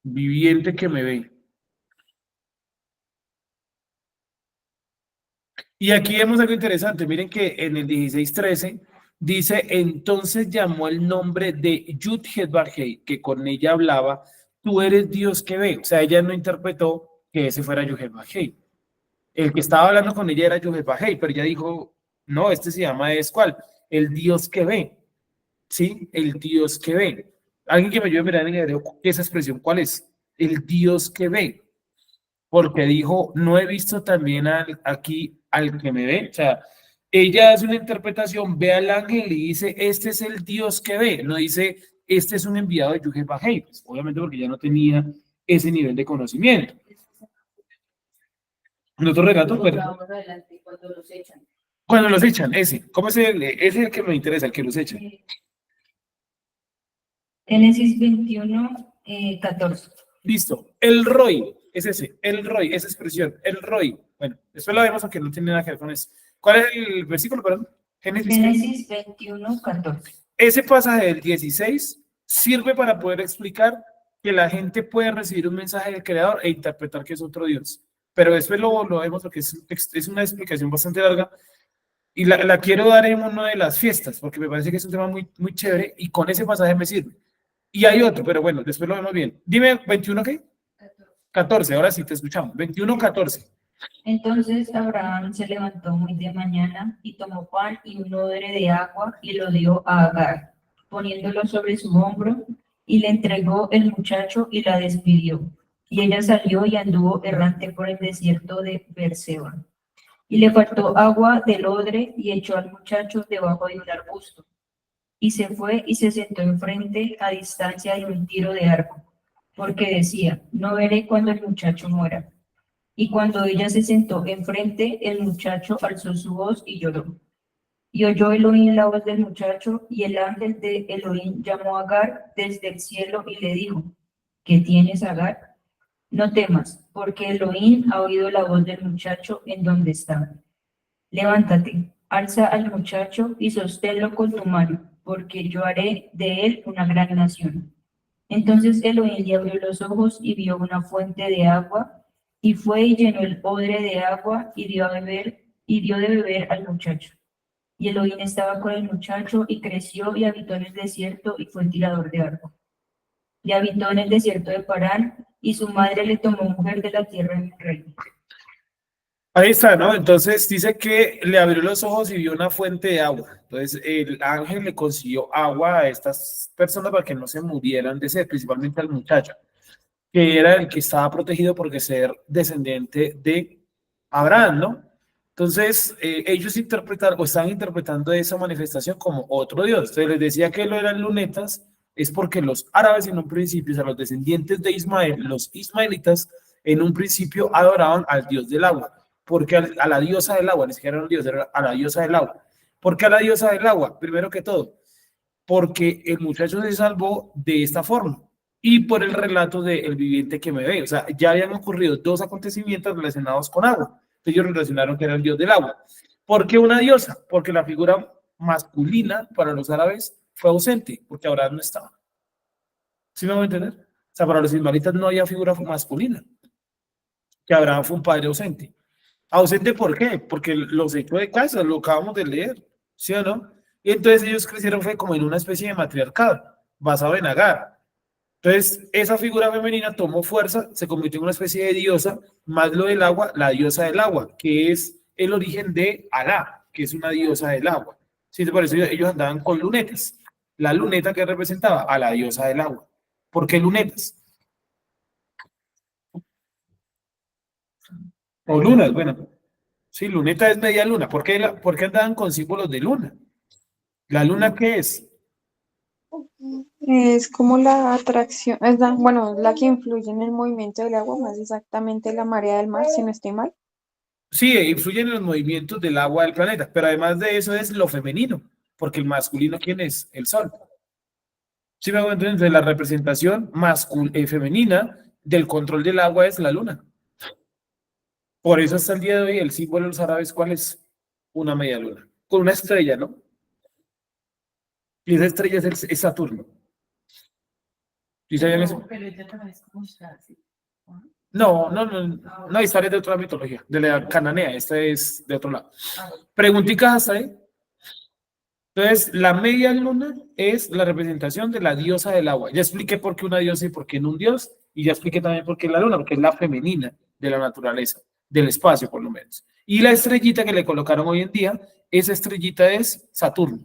Viviente que me ve. Y aquí vemos algo interesante. Miren que en el 16:13 dice, entonces llamó el nombre de Yud-Heh-Vah-Heh, que con ella hablaba, tú eres Dios que ve. O sea, ella no interpretó que ese fuera Yud-Heh-Vah-Heh. El que estaba hablando con ella era Yud-Heh-Vah-Heh, pero ella dijo, no, este se llama es ¿cuál? El Dios que ve. ¿Sí? El Dios que ve. Alguien que me ayude a mirar en el hebreo esa expresión, ¿cuál es? El Dios que ve. Porque dijo, no he visto también aquí al que me ve. O sea, ella hace una interpretación, ve al ángel y dice, este es el Dios que ve. No dice, este es un enviado de Yuhei, pues, obviamente porque ya no tenía ese nivel de conocimiento. En otro relato, pero cuando los echan, ese. ¿Cómo es ese es el que me interesa, el que los echan? Génesis 21, 14. Listo. El Roy, es ese, el Roy, esa expresión, el Roy. Bueno, después lo vemos aunque no tiene nada que ver con eso. ¿Cuál es el versículo, perdón? Génesis 21, 14. Ese pasaje del 16 sirve para poder explicar que la gente puede recibir un mensaje del Creador e interpretar que es otro Dios. Pero después lo vemos porque es una explicación bastante larga y la quiero dar en una de las fiestas porque me parece que es un tema muy, muy chévere y con ese pasaje me sirve. Y hay otro, pero bueno, después lo vemos bien. Dime, ¿21 qué? 14, ahora sí te escuchamos. 21, 14. Entonces Abraham se levantó muy de mañana y tomó pan y un odre de agua y lo dio a Agar, poniéndolo sobre su hombro, y le entregó el muchacho y la despidió. Y ella salió y anduvo errante por el desierto de Beerseba. Y le faltó agua del odre y echó al muchacho debajo de un arbusto. Y se fue y se sentó enfrente a distancia de un tiro de arco, porque decía, no veré cuando el muchacho muera. Y cuando ella se sentó enfrente, el muchacho alzó su voz y lloró. Y oyó Elohim la voz del muchacho, y el ángel de Elohim llamó a Agar desde el cielo y le dijo, ¿qué tienes, Agar? No temas, porque Elohim ha oído la voz del muchacho en donde está. Levántate, alza al muchacho y sosténlo con tu mano, porque yo haré de él una gran nación. Entonces Elohim le abrió los ojos y vio una fuente de agua, y fue y llenó el odre de agua y dio de beber al muchacho. Y Elohim estaba con el muchacho y creció y habitó en el desierto y fue tirador de arco. Y habitó en el desierto de Parán, y su madre le tomó mujer de la tierra de rey. Ahí está, ¿no? Entonces dice que le abrió los ojos y vio una fuente de agua. Entonces el ángel le consiguió agua a estas personas para que no se murieran de sed, principalmente al muchacho, que era el que estaba protegido porque ser descendiente de Abraham, ¿no? Entonces ellos interpretaron o están interpretando esa manifestación como otro Dios. Entonces les decía que lo eran lunetas, es porque los árabes en un principio, o sea, los descendientes de Ismael, los ismaelitas, en un principio adoraban al Dios del agua. Porque a la diosa del agua, ni siquiera era un dios, era a la diosa del agua. ¿Por qué a la diosa del agua? Primero que todo, porque el muchacho se salvó de esta forma y por el relato del viviente que me ve. O sea, ya habían ocurrido dos acontecimientos relacionados con agua. Ellos relacionaron que era el dios del agua. ¿Por qué una diosa? Porque la figura masculina para los árabes fue ausente, porque Abraham no estaba. ¿Sí me voy a entender? O sea, para los ismaelitas no había figura masculina, que Abraham fue un padre ausente. ¿Ausente por qué? Porque los echó de casa, lo acabamos de leer, ¿sí o no? Y entonces ellos crecieron fue como en una especie de matriarcado, basado en Agar. Entonces, esa figura femenina tomó fuerza, se convirtió en una especie de diosa, más lo del agua, la diosa del agua, que es el origen de Alá, que es una diosa del agua. Sí, por eso ellos andaban con lunetas. La luneta que representaba a la diosa del agua. ¿Por qué lunetas? O lunas, bueno. Sí, luneta es media luna. ¿Por qué andaban con símbolos de luna? ¿La luna qué es? Es como la atracción, es bueno, la que influye en el movimiento del agua, más exactamente la marea del mar, si no estoy mal. Sí, influyen en los movimientos del agua del planeta, pero además de eso es lo femenino, porque el masculino, ¿quién es? El sol. Sí, me hago entender, entonces la representación femenina del control del agua es la luna. Por eso hasta el día de hoy el símbolo de los árabes, ¿cuál es? Una media luna, con una estrella, ¿no? Y esa estrella es Saturno. ¿Sí sabían eso? Pero ella también es como Shazzy. No, esta es de otra mitología, de la cananea, esta es de otro lado. Ah, Preguntica hasta ahí. Entonces, la media luna es la representación de la diosa del agua. Ya expliqué por qué una diosa y por qué no un dios, y ya expliqué también por qué la luna, porque es la femenina de la naturaleza, del espacio por lo menos. Y la estrellita que le colocaron hoy en día, esa estrellita es Saturno,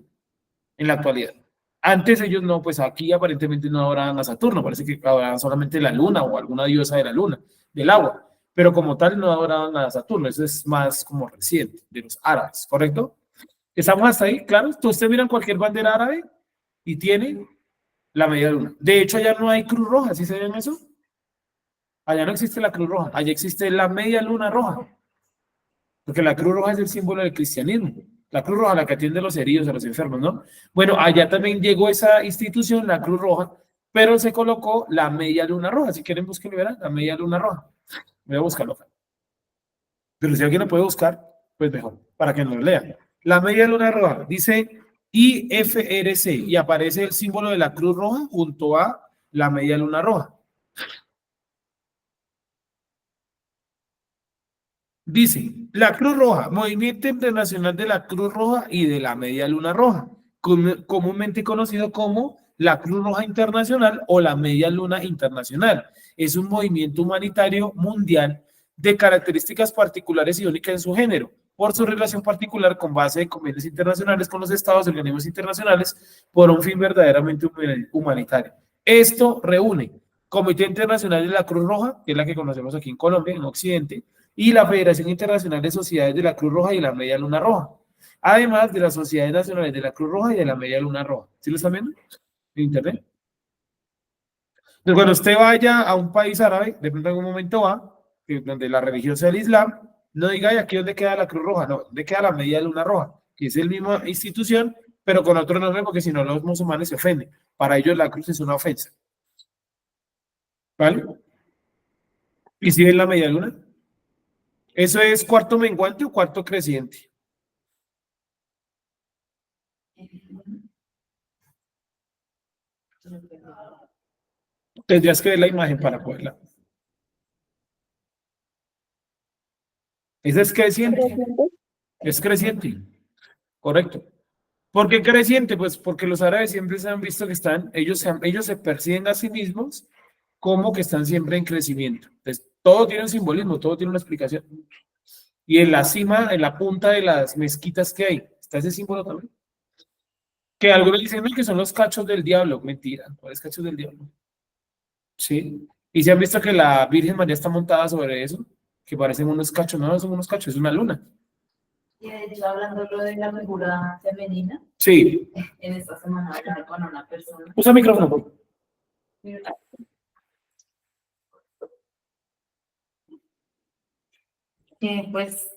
en la actualidad. Antes ellos no, pues aquí aparentemente no adoraban a Saturno, parece que adoraban solamente la luna o alguna diosa de la luna, del agua, pero como tal no adoraban a Saturno, eso es más como reciente, de los árabes, ¿correcto? ¿Estamos hasta ahí? Claro, ustedes miran cualquier bandera árabe y tiene la media luna. De hecho, allá no hay cruz roja, ¿sí saben eso? Allá no existe la cruz roja, allá existe la media luna roja, porque la cruz roja es el símbolo del cristianismo. La cruz roja, la que atiende a los heridos, a los enfermos, ¿no? Bueno, allá también llegó esa institución, la cruz roja, pero se colocó la media luna roja. Si quieren, busquen, verán, la media luna roja. Voy a buscarlo acá. Pero si alguien lo puede buscar, pues mejor, para que nos lo lean. La media luna roja dice IFRC y aparece el símbolo de la cruz roja junto a la media luna roja. Dice, la Cruz Roja, Movimiento Internacional de la Cruz Roja y de la Media Luna Roja, comúnmente conocido como la Cruz Roja Internacional o la Media Luna Internacional. Es un movimiento humanitario mundial de características particulares y únicas en su género, por su relación particular con base de convenios internacionales con los estados y organismos internacionales por un fin verdaderamente humanitario. Esto reúne Comité Internacional de la Cruz Roja, que es la que conocemos aquí en Colombia, en Occidente, y la Federación Internacional de Sociedades de la Cruz Roja y la Media Luna Roja, además de las Sociedades Nacionales de la Cruz Roja y de la Media Luna Roja. ¿Sí lo están viendo en internet? Entonces, cuando usted vaya a un país árabe, de pronto en algún momento va, donde la religión sea el Islam, no diga, ¿y aquí dónde queda la Cruz Roja? No, ¿dónde queda la Media Luna Roja? Que es la misma institución, pero con otro nombre, porque si no los musulmanes se ofenden. Para ellos la cruz es una ofensa. ¿Vale? ¿Y si ven la Media Luna? ¿Eso es cuarto menguante o cuarto creciente? Tendrías que ver la imagen para poderla. Esa es creciente. Es creciente. Correcto. ¿Por qué creciente? Pues porque los árabes siempre se han visto que están, ellos se perciben a sí mismos como que están siempre en crecimiento. Entonces, todo tiene un simbolismo, todo tiene una explicación. Y en la cima, en la punta de las mezquitas que hay, está ese símbolo también. Que algunos dicen que son los cachos del diablo. Mentira, ¿cuáles cachos del diablo? Sí. Y se han visto que la Virgen María está montada sobre eso, que parecen unos cachos, no son unos cachos, es una luna. Y de hecho, hablando lo de la figura femenina, Sí. en esta semana hablé con una persona. Usa el micrófono, por favor. Que pues,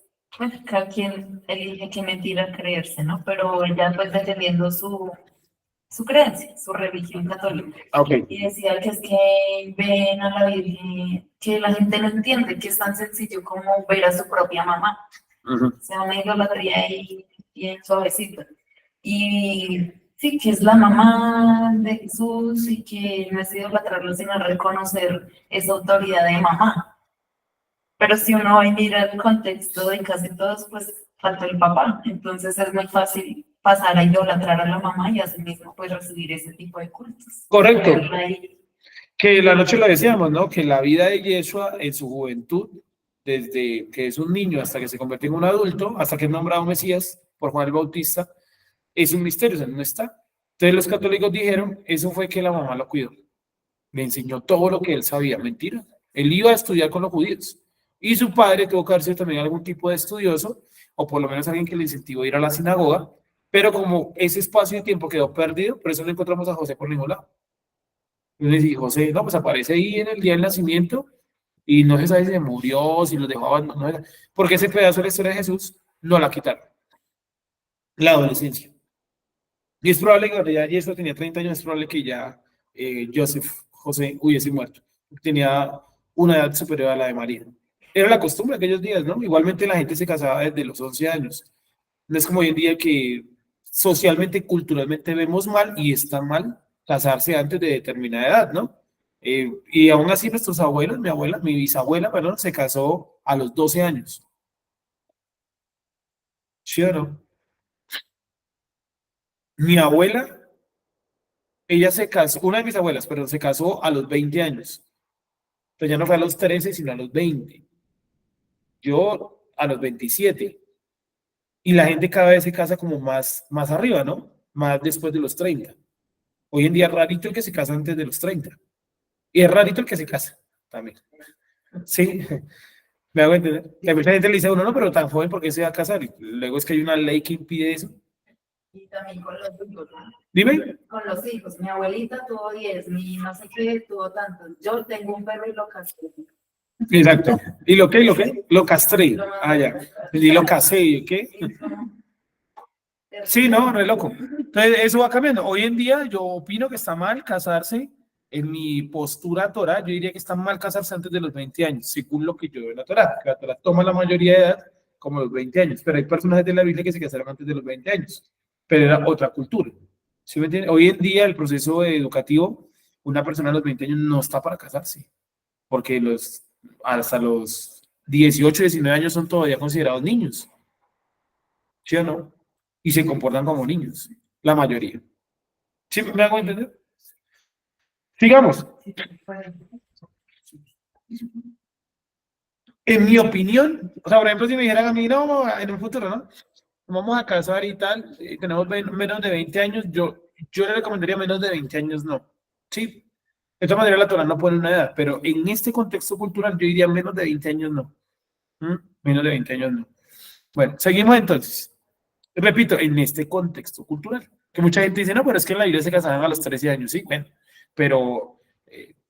cada quien elige qué mentira creerse, ¿no? Pero ella pues defendiendo su creencia, su religión católica. Ok. Y decía que es que ven a la Virgen, que la gente no entiende que es tan sencillo como ver a su propia mamá. Ujú. O sea, una idolatría ahí bien suavecita. Y sí, que es la mamá de Jesús y que no es idolatrarlo, sino reconocer esa autoridad de mamá. Pero si uno va y mira el contexto de casi todos, pues falta el papá. Entonces es muy fácil pasar a idolatrar a la mamá y así mismo pues recibir ese tipo de cultos. Correcto. Verla ahí. Que la noche lo decíamos, ¿no? Que la vida de Yeshua en su juventud, desde que es un niño hasta que se convierte en un adulto, hasta que es nombrado Mesías por Juan el Bautista, es un misterio, o sea, no está. Entonces los católicos dijeron, eso fue que la mamá lo cuidó. Le enseñó todo lo que él sabía. Mentira. Él iba a estudiar con los judíos. Y su padre tuvo que haber sido también algún tipo de estudioso, o por lo menos alguien que le incentivó a ir a la sinagoga, pero como ese espacio de tiempo quedó perdido, por eso no encontramos a José por ningún lado. Entonces, y José, no, pues aparece ahí en el día del nacimiento, y no se sabe si se murió, si lo dejó abandonado, porque ese pedazo de la historia de Jesús no la quitaron. La adolescencia. Y es probable que cuando ya Yeshua tenía 30 años, es probable que ya José hubiese muerto. Tenía una edad superior a la de María. Era la costumbre de aquellos días, ¿no? Igualmente la gente se casaba desde los 11 años. No es como hoy en día que socialmente, culturalmente vemos mal y está mal casarse antes de determinada edad, ¿no? Y aún así nuestros abuelos, mi bisabuela, perdón, se casó a los 12 años. ¿Sí o no? Mi abuela, ella se casó, una de mis abuelas, perdón, se casó a los 20 años. Entonces ya no fue a los 13, sino a los 20. Yo a los 27. Y la gente cada vez se casa como más arriba, ¿no? Más después de los 30. Hoy en día es rarito el que se casa antes de los 30. Y es rarito el que se casa también. Sí, me hago entender. Y a mucha gente le dice a uno, no, pero tan joven, ¿por qué se va a casar? Y luego es que hay una ley que impide eso. Y también con los hijos, ¿no? Dime. Con los hijos. Mi abuelita tuvo 10, mi no sé qué tuvo tantos. Yo tengo un perro y lo castré. Exacto. ¿Y lo qué? ¿Y lo qué? Lo castré. Ah, ya. Y lo casé, ¿y qué? Sí, no, re loco. Entonces, eso va cambiando. Hoy en día yo opino que está mal casarse. En mi postura Torah, yo diría que está mal casarse antes de los 20 años, según lo que yo veo en la Torah. Que la Torah toma la mayoría de edad como los 20 años, pero hay personajes de la Biblia que se casaron antes de los 20 años, pero era otra cultura. ¿Sí me entiende? Hoy en día el proceso educativo, una persona a los 20 años no está para casarse, porque hasta los 18, 19 años son todavía considerados niños. ¿Sí o no? Y se comportan como niños, la mayoría. ¿Sí me hago entender? Sigamos. En mi opinión, o sea, por ejemplo, si me dijeran a mí, no, en un futuro, ¿no? Vamos a casar y tal, tenemos menos de 20 años, yo le recomendaría menos de 20 años, no. Sí, de todas maneras la Torah no pone una edad, pero en este contexto cultural yo diría menos de 20 años, no. Menos de 20 años, no. Bueno, seguimos entonces. Repito, en este contexto cultural, que mucha gente dice, no, pero es que en la Biblia se casaban a los 13 años, sí, bueno, pero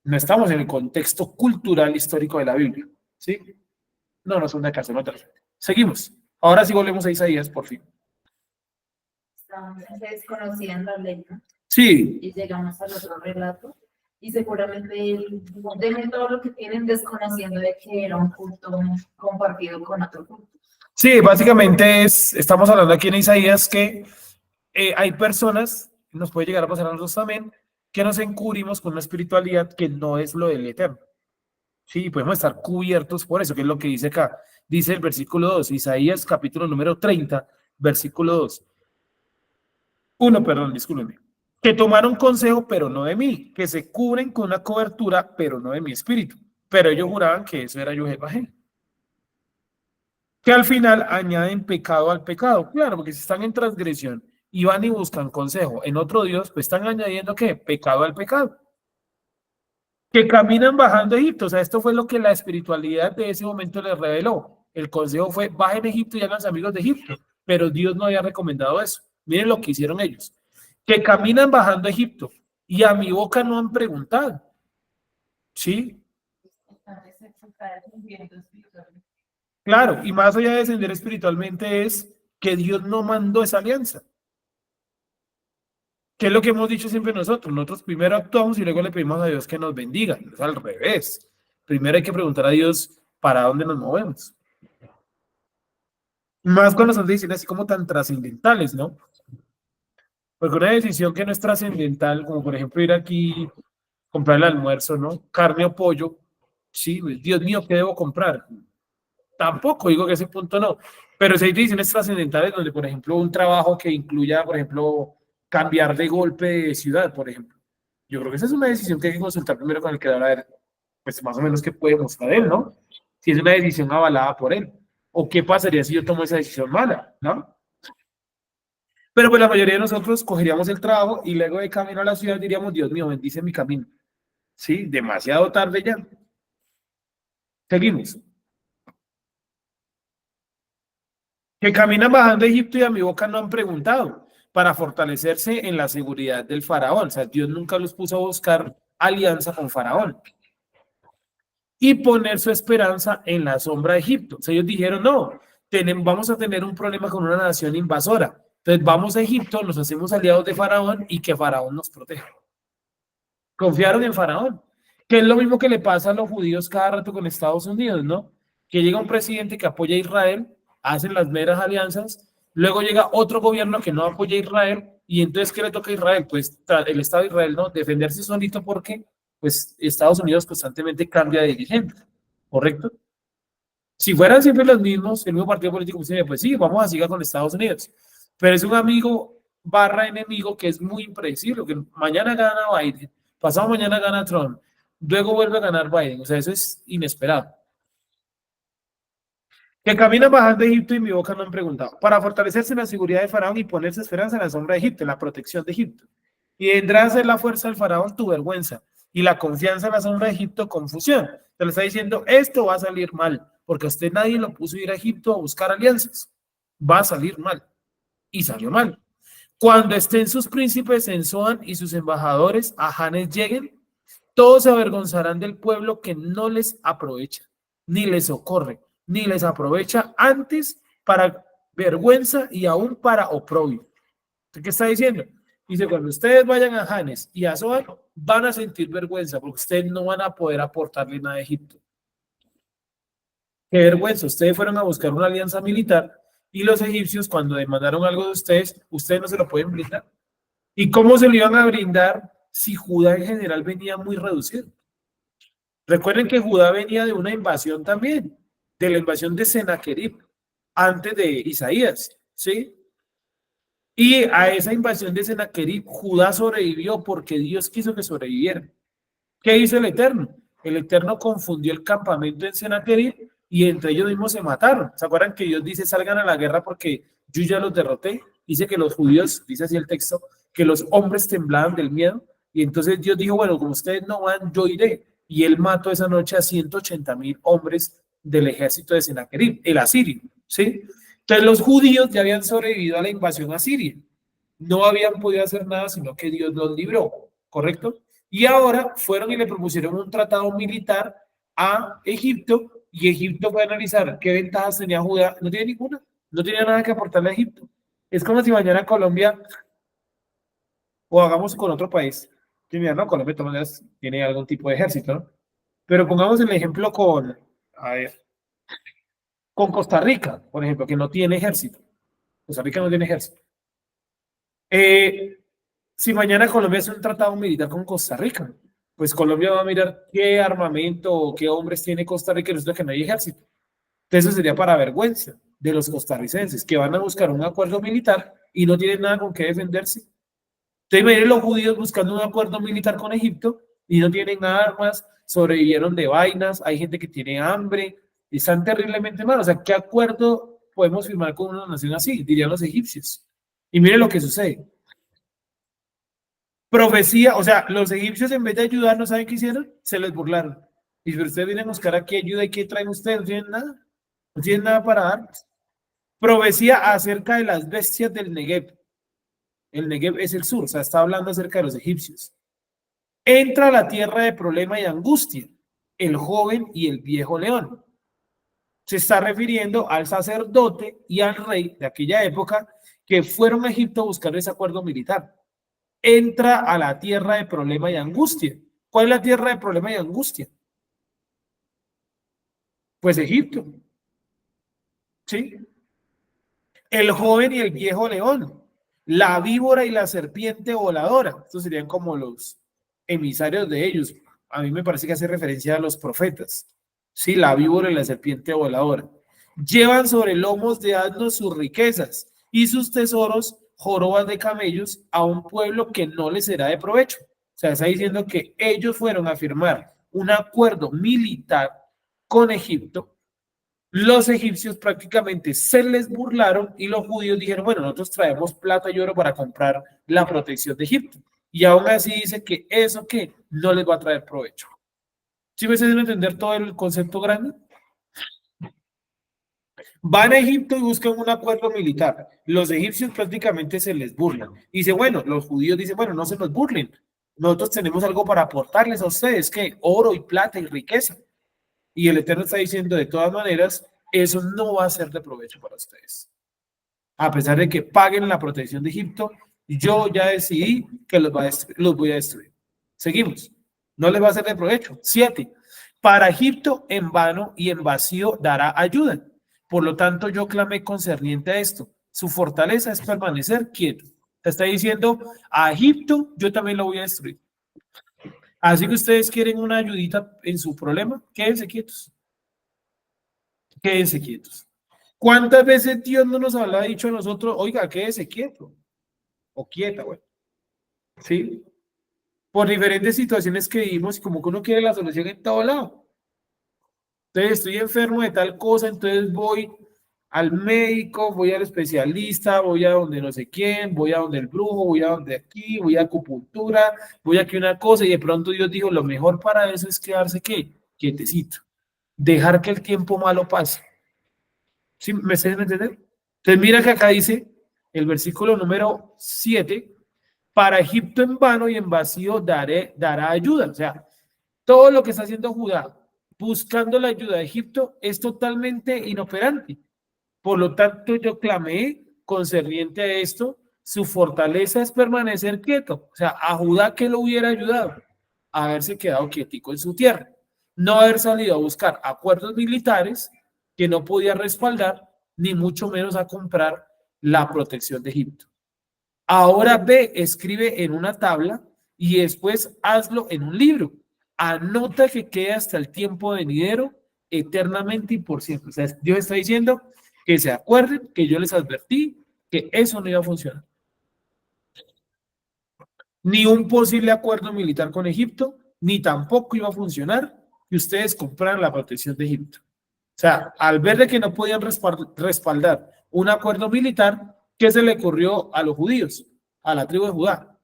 no estamos en el contexto cultural histórico de la Biblia, ¿sí? No, no son de casa, no te seguimos. Ahora sí volvemos a Isaías, por fin. Estamos desconociendo la ley, ¿no? Sí, Y llegamos al otro relato. Y seguramente dejen todo lo que tienen desconociendo de que era un culto compartido con otro culto. sí, básicamente estamos hablando aquí en Isaías que hay personas, nos puede llegar a pasar a nosotros también, que nos encubrimos con una espiritualidad que no es lo del Eterno. Sí, podemos estar cubiertos por eso, que es lo que dice acá. Dice el versículo 2, Isaías capítulo número 30, versículo 2. Perdón, discúlpenme. Que tomaron consejo, pero no de mí, que se cubren con una cobertura, pero no de mi espíritu. Pero ellos juraban que eso era Yohevahé. Que al final añaden pecado al pecado. Claro, porque si están en transgresión y van y buscan consejo en otro Dios, pues están añadiendo ¿qué? Pecado al pecado. Que caminan bajando a Egipto. O sea, esto fue lo que la espiritualidad de ese momento les reveló. El consejo fue, bajen a Egipto y hagan amigos de Egipto. Pero Dios no había recomendado eso. Miren lo que hicieron ellos. Que caminan bajando a Egipto y a mi boca no han preguntado. ¿Sí? Claro, y más allá de descender espiritualmente es que Dios no mandó esa alianza. ¿Qué es lo que hemos dicho siempre nosotros? Nosotros primero actuamos y luego le pedimos a Dios que nos bendiga. Es al revés. Primero hay que preguntar a Dios para dónde nos movemos. Más cuando son decisiones así como tan trascendentales, ¿no? Porque una decisión que no es trascendental, como por ejemplo ir aquí, comprar el almuerzo, ¿no? Carne o pollo. Sí, Dios mío, ¿qué debo comprar? Tampoco digo que ese punto no. Pero si hay decisiones trascendentales donde, por ejemplo, un trabajo que incluya, por ejemplo, cambiar de golpe de ciudad, por ejemplo. Yo creo que esa es una decisión que hay que consultar primero con el creador, a ver, pues más o menos qué puede mostrar él, ¿no? Si es una decisión avalada por él. O qué pasaría si yo tomo esa decisión mala, ¿no? Pero pues la mayoría de nosotros cogeríamos el trabajo y luego de camino a la ciudad diríamos, Dios mío, bendice mi camino. Sí, demasiado tarde ya. Seguimos. Que caminan bajando a Egipto y a mi boca no han preguntado para fortalecerse en la seguridad del faraón. O sea, Dios nunca los puso a buscar alianza con faraón y poner su esperanza en la sombra de Egipto. O sea, ellos dijeron, no, vamos a tener un problema con una nación invasora. Entonces vamos a Egipto, nos hacemos aliados de faraón y que faraón nos proteja. Confiaron en faraón, que es lo mismo que le pasa a los judíos cada rato con Estados Unidos, ¿no? Que llega un presidente que apoya a Israel, hacen las meras alianzas, luego llega otro gobierno que no apoya a Israel, y entonces, ¿qué le toca a Israel? Pues el Estado de Israel, ¿no? Defenderse solito porque pues Estados Unidos constantemente cambia de dirigente, ¿correcto? Si fueran siempre los mismos, el mismo partido político, pues sí, vamos a seguir con Estados Unidos. Pero es un amigo barra enemigo que es muy impredecible, que mañana gana Biden, pasado mañana gana Trump, luego vuelve a ganar Biden. O sea, eso es inesperado. Que caminan bajando de Egipto y mi boca no han preguntado. Para fortalecerse en la seguridad de Faraón y ponerse esperanza en la sombra de Egipto, en la protección de Egipto. Y vendrá a ser la fuerza del Faraón tu vergüenza y la confianza en la sombra de Egipto confusión. Te lo está diciendo, esto va a salir mal, porque a usted nadie lo puso a ir a Egipto a buscar alianzas. Va a salir mal. Y salió mal. Cuando estén sus príncipes en Zoán y sus embajadores a Janes lleguen, todos se avergonzarán del pueblo que no les aprovecha, ni les socorre, ni les aprovecha antes para vergüenza y aún para oprobio. ¿Qué está diciendo? Dice, cuando ustedes vayan a Janes y a Zoán, van a sentir vergüenza porque ustedes no van a poder aportarle nada a Egipto. Qué vergüenza, ustedes fueron a buscar una alianza militar y los egipcios cuando demandaron algo de ustedes no se lo pueden brindar. ¿Y cómo se lo iban a brindar si Judá en general venía muy reducido? Recuerden que Judá venía de una invasión también, de la invasión de Sennacherib, antes de Isaías, ¿sí? Y a esa invasión de Sennacherib, Judá sobrevivió porque Dios quiso que sobreviviera. ¿Qué hizo el Eterno? El Eterno confundió el campamento en Sennacherib y entre ellos mismos se mataron. ¿Se acuerdan que Dios dice salgan a la guerra porque yo ya los derroté? Dice que los judíos, dice así el texto, que los hombres temblaban del miedo y entonces Dios dijo, bueno, como ustedes no van, yo iré. Y él mató esa noche a 180,000 hombres del ejército de Sennacherib, el asirio, ¿sí? Entonces los judíos ya habían sobrevivido a la invasión asiria. No habían podido hacer nada, sino que Dios los libró, ¿correcto? Y ahora fueron y le propusieron un tratado militar a Egipto y Egipto fue a analizar qué ventajas tenía Judá. No tiene ninguna, no tenía nada que aportarle a Egipto. Es como si mañana Colombia o hagamos con otro país. Que mira, no, Colombia de todas maneras tiene algún tipo de ejército, ¿no? Pero pongamos el ejemplo a ver, con Costa Rica, por ejemplo, que no tiene ejército. Costa Rica no tiene ejército. Si mañana Colombia hace un tratado militar con Costa Rica, pues Colombia va a mirar qué armamento o qué hombres tiene Costa Rica y resulta que no hay ejército. Entonces eso sería para vergüenza de los costarricenses que van a buscar un acuerdo militar y no tienen nada con qué defenderse. Entonces imaginen los judíos buscando un acuerdo militar con Egipto y no tienen armas, sobrevivieron de vainas, hay gente que tiene hambre, y están terriblemente mal. O sea, ¿qué acuerdo podemos firmar con una nación así? Dirían los egipcios. Y miren lo que sucede. Profecía, o sea, los egipcios en vez de ayudar, ¿no saben qué hicieron? Se les burlaron. Y si ustedes vienen a buscar aquí ayuda, ¿y qué traen ustedes? No tienen nada. No tienen nada para dar. Profecía acerca de las bestias del Negev. El Negev es el sur, o sea, está hablando acerca de los egipcios. Entra a la tierra de problema y angustia, el joven y el viejo león. Se está refiriendo al sacerdote y al rey de aquella época que fueron a Egipto a buscar ese acuerdo militar. Entra a la tierra de problema y angustia. ¿Cuál es la tierra de problema y angustia? Pues Egipto. ¿Sí? El joven y el viejo león. La víbora y la serpiente voladora. Estos serían como los emisarios de ellos. A mí me parece que hace referencia a los profetas. Sí, la víbora y la serpiente voladora. Llevan sobre lomos de asnos sus riquezas y sus tesoros, jorobas de camellos, a un pueblo que no les será de provecho. O sea, está diciendo que ellos fueron a firmar un acuerdo militar con Egipto. Los egipcios prácticamente se les burlaron y los judíos dijeron, bueno, nosotros traemos plata y oro para comprar la protección de Egipto. Y aún así dice que eso que no les va a traer provecho. ¿Sí me hacen entender todo el concepto grande? Van a Egipto y buscan un acuerdo militar. Los egipcios prácticamente se les burlan. Dice, bueno, los judíos dicen, bueno, no se nos burlen. Nosotros tenemos algo para aportarles a ustedes, que oro y plata y riqueza. Y el Eterno está diciendo, de todas maneras, eso no va a ser de provecho para ustedes. A pesar de que paguen la protección de Egipto, yo ya decidí que los voy a destruir. Seguimos. No les va a ser de provecho. 7. Para Egipto en vano y en vacío dará ayuda. Por lo tanto, yo clamé concerniente a esto. Su fortaleza es permanecer quieto. Te está diciendo, a Egipto yo también lo voy a destruir. Así que ustedes quieren una ayudita en su problema, quédense quietos. Quédense quietos. ¿Cuántas veces Dios no nos habrá dicho a nosotros, oiga, quédese quieto? O quieta, güey. ¿Sí? Por diferentes situaciones que vivimos y como que uno quiere la solución en todo lado. Entonces estoy enfermo de tal cosa, entonces voy al médico, voy al especialista, voy a donde no sé quién, voy a donde el brujo, voy a donde aquí, voy a acupuntura, voy aquí una cosa y de pronto Dios dijo, lo mejor para eso es quedarse ¿qué? Quietecito. Dejar que el tiempo malo pase. ¿Sí? ¿Me estás entendiendo? Entonces mira que acá dice el versículo número 7, para Egipto en vano y en vacío dará ayuda. O sea, todo lo que está haciendo Judá buscando la ayuda de Egipto es totalmente inoperante. Por lo tanto, yo clamé concerniente a esto, su fortaleza es permanecer quieto. O sea, a Judá que lo hubiera ayudado a haberse quedado quietico en su tierra, no haber salido a buscar acuerdos militares que no podía respaldar, ni mucho menos a comprar la protección de Egipto. Ahora ve, escribe en una tabla y después hazlo en un libro. Anota que quede hasta el tiempo venidero, eternamente y por siempre. O sea, Dios está diciendo que se acuerden que yo les advertí que eso no iba a funcionar. Ni un posible acuerdo militar con Egipto, ni tampoco iba a funcionar que ustedes compraran la protección de Egipto. O sea, al ver de que no podían respaldar un acuerdo militar, ¿qué se le ocurrió a los judíos, a la tribu de Judá?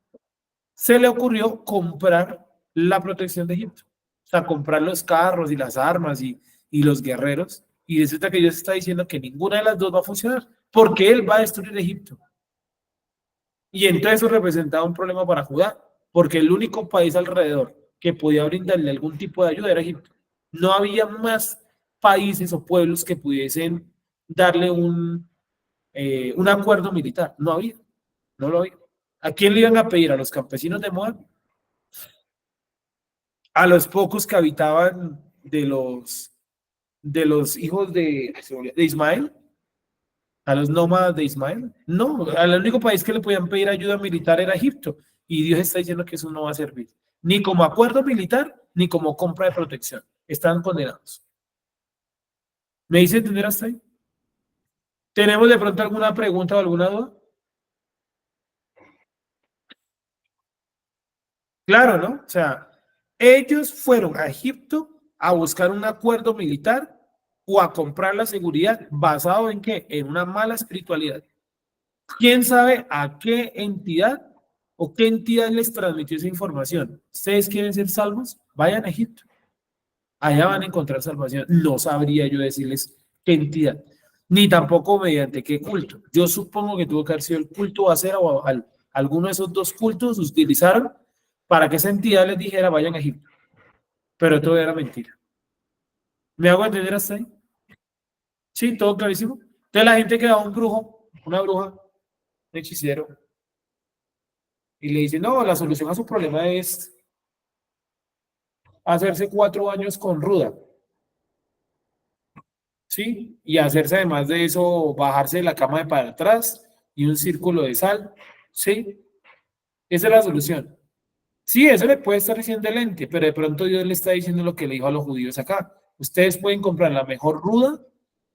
Se le ocurrió comprar la protección de Egipto. O sea, comprar los carros y las armas y los guerreros. Y resulta que Dios está diciendo que ninguna de las dos va a funcionar, porque Él va a destruir Egipto. Y entonces eso representaba un problema para Judá, porque el único país alrededor que podía brindarle algún tipo de ayuda era Egipto. No había más países o pueblos que pudiesen darle un acuerdo militar. No había, no lo había. ¿A quién le iban a pedir? ¿A los campesinos de Moab? ¿A los pocos que habitaban de los hijos de Ismael? ¿A los nómadas de Ismael? No, al único país que le podían pedir ayuda militar era Egipto. Y Dios está diciendo que eso no va a servir. Ni como acuerdo militar, ni como compra de protección. Están condenados. ¿Me dice entender hasta ahí? ¿Tenemos de pronto alguna pregunta o alguna duda? Claro, ¿no? O sea, ellos fueron a Egipto a buscar un acuerdo militar o a comprar la seguridad basado en qué? En una mala espiritualidad. ¿Quién sabe a qué entidad o qué entidad les transmitió esa información? ¿Ustedes quieren ser salvos? Vayan a Egipto. Allá van a encontrar salvación. No sabría yo decirles qué entidad, ni tampoco mediante qué culto. Yo supongo que tuvo que haber sido el culto Acera o alguno de esos dos cultos utilizaron para que esa entidad les dijera vayan a Egipto. Pero todo era mentira. ¿Me hago entender hasta ahí? Sí, todo clarísimo. Entonces la gente queda un brujo, una bruja, un hechicero, y le dice, no, la solución a su problema es hacerse 4 años con ruda. ¿Sí? Y hacerse además de eso, bajarse de la cama de para atrás y un círculo de sal. ¿Sí? Esa es la solución. Sí, eso le puede estar diciendo el ente, pero de pronto Dios le está diciendo lo que le dijo a los judíos acá. Ustedes pueden comprar la mejor ruda,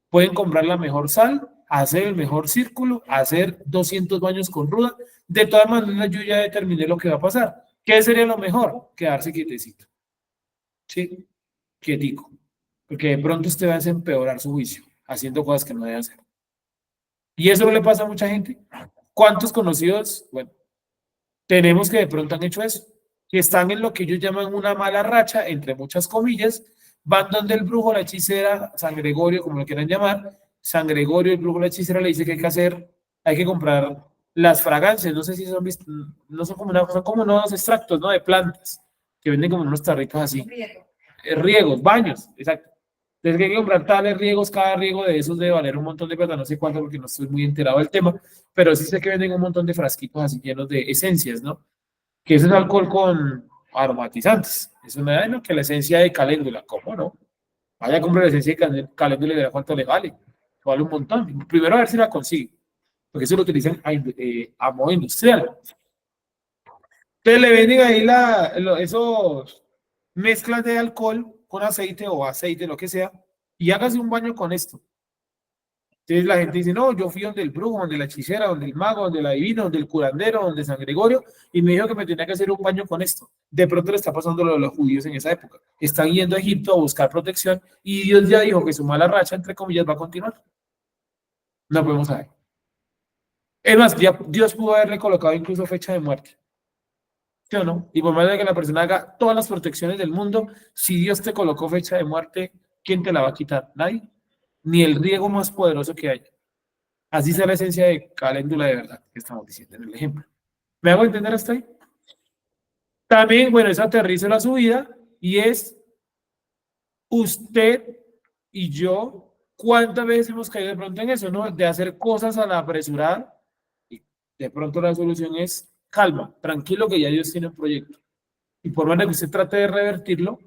pueden comprar la mejor sal, hacer el mejor círculo, hacer 200 baños con ruda. De todas maneras, yo ya determiné lo que va a pasar. ¿Qué sería lo mejor? Quedarse quietecito. ¿Sí? Quietico. Porque de pronto usted va a empeorar su juicio, haciendo cosas que no debe hacer. Y eso no le pasa a mucha gente. ¿Cuántos conocidos? Bueno, tenemos que de pronto han hecho eso, que están en lo que ellos llaman una mala racha, entre muchas comillas, van donde el brujo, la hechicera, San Gregorio, como lo quieran llamar, San Gregorio, el brujo, la hechicera, le dice que hay que hacer, hay que comprar las fragancias, no sé si son visto, no son como, son como unos extractos, ¿no? De plantas, que venden como unos tarritos así. Riegos, baños, exacto. Entonces que hay que comprar tales riegos, cada riego de esos debe valer un montón de plata, no sé cuánto porque no estoy muy enterado del tema, pero sí sé que venden un montón de frasquitos así llenos de esencias, ¿no? Que eso es alcohol con aromatizantes. Es una no, que la esencia de caléndula, ¿cómo no? Vaya a comprar la esencia de caléndula y verá cuánto le vale. Vale un montón. Primero a ver si la consigue, porque eso lo utilizan a modo industrial. Entonces le venden ahí esos mezclas de alcohol con aceite o aceite, lo que sea, y hágase un baño con esto. Entonces la gente dice, no, yo fui donde el brujo, donde la hechicera, donde el mago, donde el adivino, donde el curandero, donde San Gregorio, y me dijo que me tenía que hacer un baño con esto. De pronto le está pasando lo de los judíos en esa época. Están yendo a Egipto a buscar protección y Dios ya dijo que su mala racha, entre comillas, va a continuar. No podemos saber. Es más, ya Dios pudo haberle colocado incluso fecha de muerte. ¿Sí o no? Y por más de que la persona haga todas las protecciones del mundo, si Dios te colocó fecha de muerte, ¿quién te la va a quitar? Nadie. Ni el riego más poderoso que haya. Así es la esencia de caléndula de verdad que estamos diciendo en el ejemplo. ¿Me hago entender hasta ahí? También, bueno, eso aterrízalo a su vida y es usted y yo, ¿cuántas veces hemos caído de pronto en eso, no? De hacer cosas a la apresurada y de pronto la solución es calma, tranquilo que ya Dios tiene un proyecto. Y por más de que usted trate de revertirlo,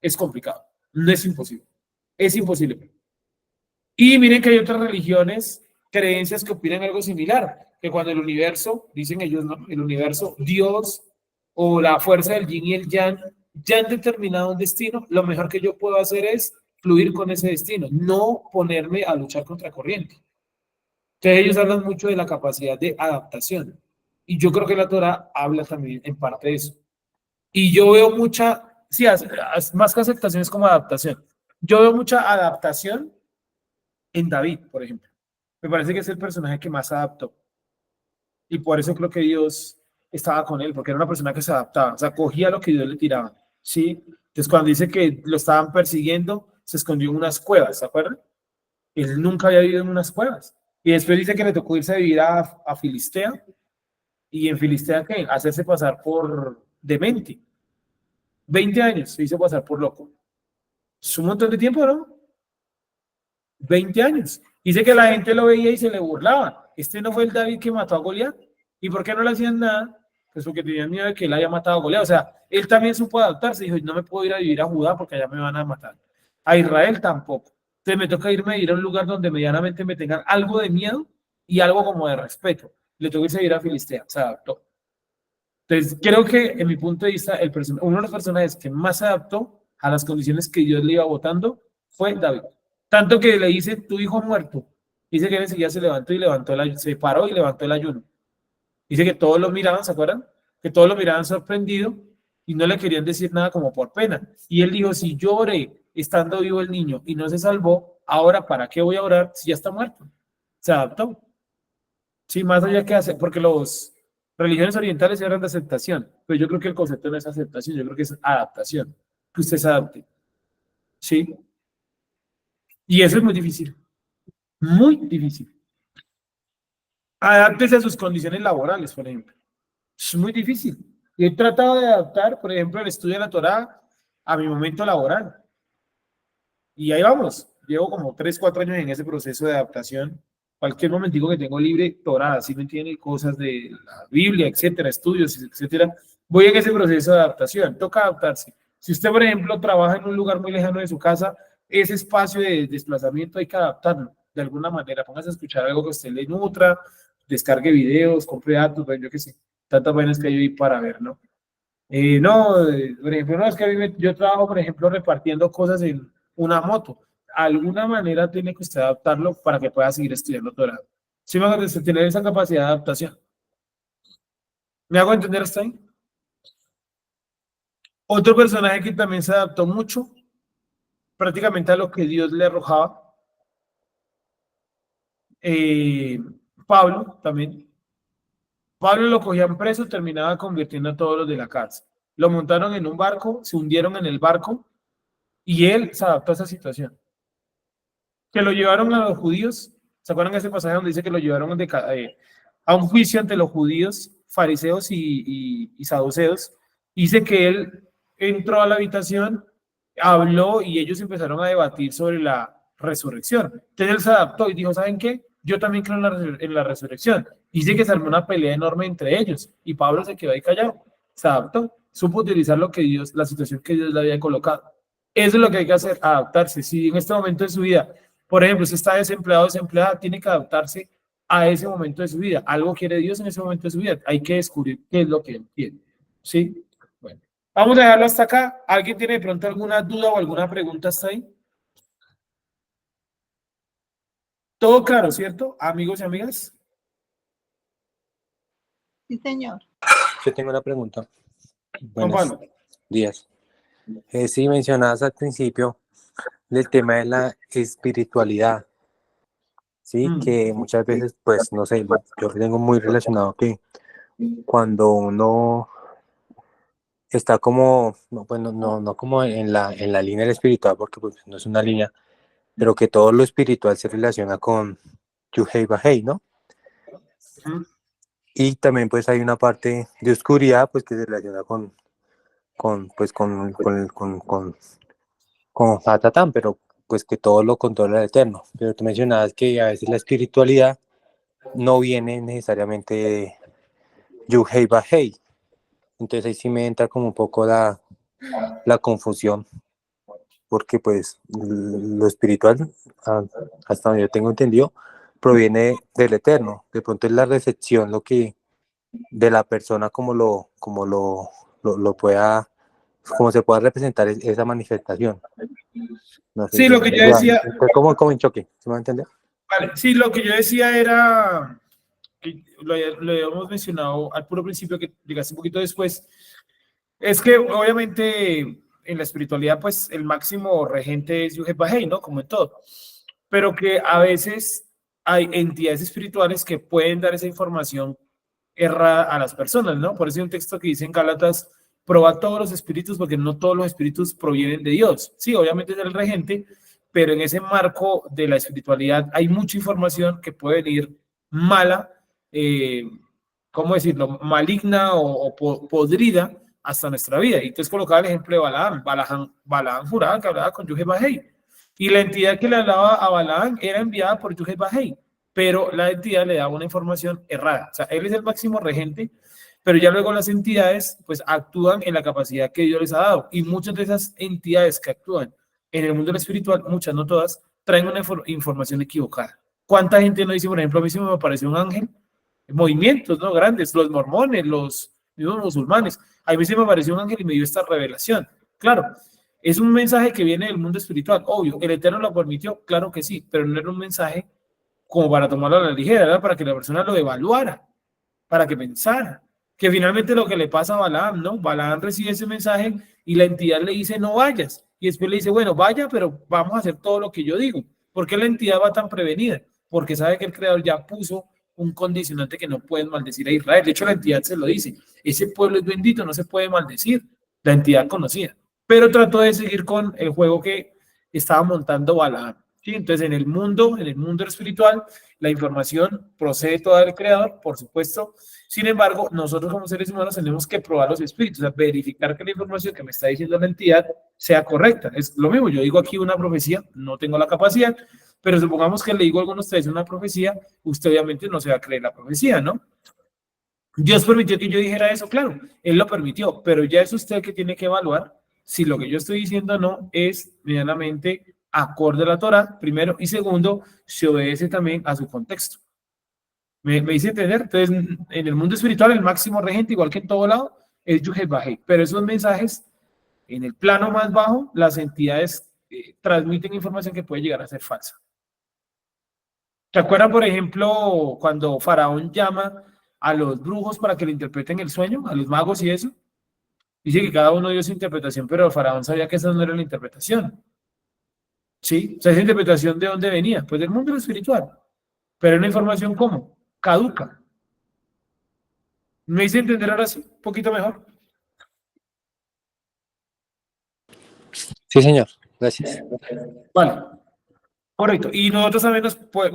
es complicado. No es imposible. Es imposible. Y miren que hay otras religiones, creencias que opinan algo similar, que cuando el universo, dicen ellos, ¿no? El universo, Dios o la fuerza del yin y el yang ya han determinado un destino, lo mejor que yo puedo hacer es fluir con ese destino, no ponerme a luchar contra corriente. Entonces ellos hablan mucho de la capacidad de adaptación. Y yo creo que la Torah habla también en parte de eso. Y yo veo mucha, sí, más que aceptación es como adaptación. Yo veo mucha adaptación en David, por ejemplo. Me parece que es el personaje que más se adaptó. Y por eso creo que Dios estaba con él, porque era una persona que se adaptaba. O sea, cogía lo que Dios le tiraba. ¿Sí? Entonces, cuando dice que lo estaban persiguiendo, se escondió en unas cuevas, ¿se acuerdan? Él nunca había vivido en unas cuevas. Y después dice que le tocó irse a vivir a Filistea. Y en Filistea, ¿qué? Hacerse pasar por demente. 20 años se hizo pasar por loco. Es un montón de tiempo, ¿no? 20 años. Dice que la gente lo veía y se le burlaba. Este no fue el David que mató a Goliat. ¿Y por qué no le hacían nada? Pues porque tenían miedo de que él haya matado a Goliat. O sea, él también supo adaptarse. Dijo, no me puedo ir a vivir a Judá porque allá me van a matar. A Israel tampoco. Entonces me toca irme a ir a un lugar donde medianamente me tengan algo de miedo y algo como de respeto. Le tocó irse a ir a Filistea. Se adaptó. Entonces, creo que en mi punto de vista, uno de los personajes que más se adaptó a las condiciones que Dios le iba votando fue David. Tanto que le dice, tu hijo muerto. Dice que él enseguida se levantó y se paró y levantó el ayuno. Dice que todos lo miraban, ¿se acuerdan? Que todos lo miraban sorprendido y no le querían decir nada como por pena. Y él dijo, si yo oré estando vivo el niño y no se salvó, ahora ¿para qué voy a orar si ya está muerto? Se adaptó. Sí, más allá que hacer, porque los religiones orientales eran de aceptación, pero yo creo que el concepto no es aceptación, yo creo que es adaptación, que usted se adapte. ¿Sí? Y eso es muy difícil, muy difícil. Adáptese a sus condiciones laborales, por ejemplo. Es muy difícil. Yo he tratado de adaptar, por ejemplo, el estudio de la Torá a mi momento laboral. Y ahí vamos. Llevo como 3, 4 años en ese proceso de adaptación. Cualquier momentico que tengo libre, Torá, ¿sí me entiende? Cosas de la Biblia, etcétera, estudios, etcétera. Voy en ese proceso de adaptación. Toca adaptarse. Si usted, por ejemplo, trabaja en un lugar muy lejano de su casa, ese espacio de desplazamiento hay que adaptarlo de alguna manera. Póngase a escuchar algo que a usted le nutra, descargue videos, compre datos, bueno, yo qué sé. Tantas vainas que hay ahí para ver, ¿no? Por ejemplo, no, es que yo trabajo, por ejemplo, repartiendo cosas en una moto. Alguna manera tiene que usted adaptarlo para que pueda seguir estudiando doctorado. ¿Sí me hago tener esa capacidad de adaptación? ¿Me hago entender hasta ahí? Otro personaje que también se adaptó mucho, prácticamente a lo que Dios le arrojaba, Pablo también. Pablo lo cogían preso, terminaba convirtiendo a todos los de la cárcel. Lo montaron en un barco, se hundieron en el barco y él se adaptó a esa situación. Que lo llevaron a los judíos, ¿se acuerdan de ese pasaje donde dice que lo llevaron a un juicio ante los judíos, fariseos y saduceos? Dice que él entró a la habitación, habló y ellos empezaron a debatir sobre la resurrección. Entonces él se adaptó y dijo, ¿saben qué? Yo también creo en la resurrección. Dice que se armó una pelea enorme entre ellos y Pablo se quedó ahí callado, se adaptó, supo utilizar lo que Dios, la situación que Dios le había colocado. Eso es lo que hay que hacer, adaptarse. Si en este momento de su vida, por ejemplo, usted está desempleado o desempleada, tiene que adaptarse a ese momento de su vida. Algo quiere Dios en ese momento de su vida. Hay que descubrir qué es lo que él quiere. ¿Sí? Bueno, vamos a dejarlo hasta acá. ¿Alguien tiene de pronto alguna duda o alguna pregunta hasta ahí? Todo claro, ¿cierto? Amigos y amigas. Sí, señor. Yo tengo una pregunta. Juan Buenos Pablo. días. Sí, mencionabas al principio del tema de la espiritualidad, ¿sí? Mm, Que muchas veces, pues, no sé, yo tengo muy relacionado que cuando uno está como, no, pues, no como en la línea del espiritual, porque pues, no es una línea, pero que todo lo espiritual se relaciona con Yuhei Bahei, ¿no? mm. Y también pues hay una parte de oscuridad, pues, que se relaciona pues, con Hatatán, pero pues que todo lo controla el Eterno. Pero tú mencionabas que a veces la espiritualidad no viene necesariamente de Yuhei Bahei. Entonces ahí sí me entra como un poco la confusión, porque pues lo espiritual, hasta donde yo tengo entendido, proviene del Eterno. De pronto es la recepción lo que de la persona como lo pueda, como se pueda representar esa manifestación. No sé Sí, si lo que yo decía, como en choque, ¿se me va a entender? vale, sí, lo que yo decía era, que lo habíamos mencionado al puro principio, que llegaste un poquito después, es que obviamente en la espiritualidad, pues el máximo regente es Yuhei Bahei, ¿no? Como en todo. Pero que a veces hay entidades espirituales que pueden dar esa información errada a las personas, ¿no? Por eso hay un texto que dice en Gálatas, proba todos los espíritus porque no todos los espíritus provienen de Dios. Sí, obviamente es el regente, pero en ese marco de la espiritualidad hay mucha información que puede venir mala, eh, ¿cómo decirlo? Maligna o podrida hasta nuestra vida. Y entonces colocaba el ejemplo de Balaam. Balaam juraba que hablaba con Yuhei Bahei. Y la entidad que le hablaba a Balaam era enviada por Yuhei Bahei, pero la entidad le daba una información errada. O sea, él es el máximo regente, pero ya luego las entidades pues actúan en la capacidad que Dios les ha dado. Y muchas de esas entidades que actúan en el mundo espiritual, muchas, no todas, traen una información equivocada. ¿Cuánta gente no dice, por ejemplo, a mí sí me apareció un ángel? Movimientos, ¿no? Grandes, los mormones, los mismos musulmanes. A mí se me apareció un ángel y me dio esta revelación. Claro, es un mensaje que viene del mundo espiritual, obvio. ¿El Eterno lo permitió? Claro que sí, pero no era un mensaje como para tomarlo a la ligera, ¿verdad? Para que la persona lo evaluara, para que pensara. Que finalmente lo que le pasa a Balaam, ¿no? Balaam recibe ese mensaje y la entidad le dice no vayas. Y después le dice, bueno, vaya, pero vamos a hacer todo lo que yo digo. ¿Por qué la entidad va tan prevenida? Porque sabe que el creador ya puso un condicionante que no pueden maldecir a Israel. De hecho, la entidad se lo dice. Ese pueblo es bendito, no se puede maldecir. La entidad conocida. Pero trató de seguir con el juego que estaba montando Balaam. ¿Sí? Entonces, en el mundo espiritual, la información procede toda del creador, por supuesto. Sin embargo, nosotros como seres humanos tenemos que probar los espíritus, o sea, verificar que la información que me está diciendo la entidad sea correcta. Es lo mismo, yo digo aquí una profecía, no tengo la capacidad, pero supongamos que le digo a algunos de ustedes una profecía, usted obviamente no se va a creer la profecía, ¿no? Dios permitió que yo dijera eso, claro, Él lo permitió, pero ya es usted que tiene que evaluar si lo que yo estoy diciendo no es medianamente acorde a la Torah, primero, y segundo, se obedece también a su contexto. ¿Me hice entender? Entonces, en el mundo espiritual, el máximo regente, igual que en todo lado, es Yuhei Bahei, pero esos mensajes, en el plano más bajo, las entidades transmiten información que puede llegar a ser falsa. ¿Se acuerdan, por ejemplo, cuando Faraón llama a los brujos para que le interpreten el sueño, a los magos y eso? Dice que cada uno dio su interpretación, pero el Faraón sabía que esa no era la interpretación. ¿Sí? O sea, esa interpretación de dónde venía, pues del mundo espiritual. Pero es una información ¿cómo? Caduca. ¿Me hice entender ahora sí? Un poquito mejor. Sí, señor. Gracias. Vale. Correcto. Y nosotros también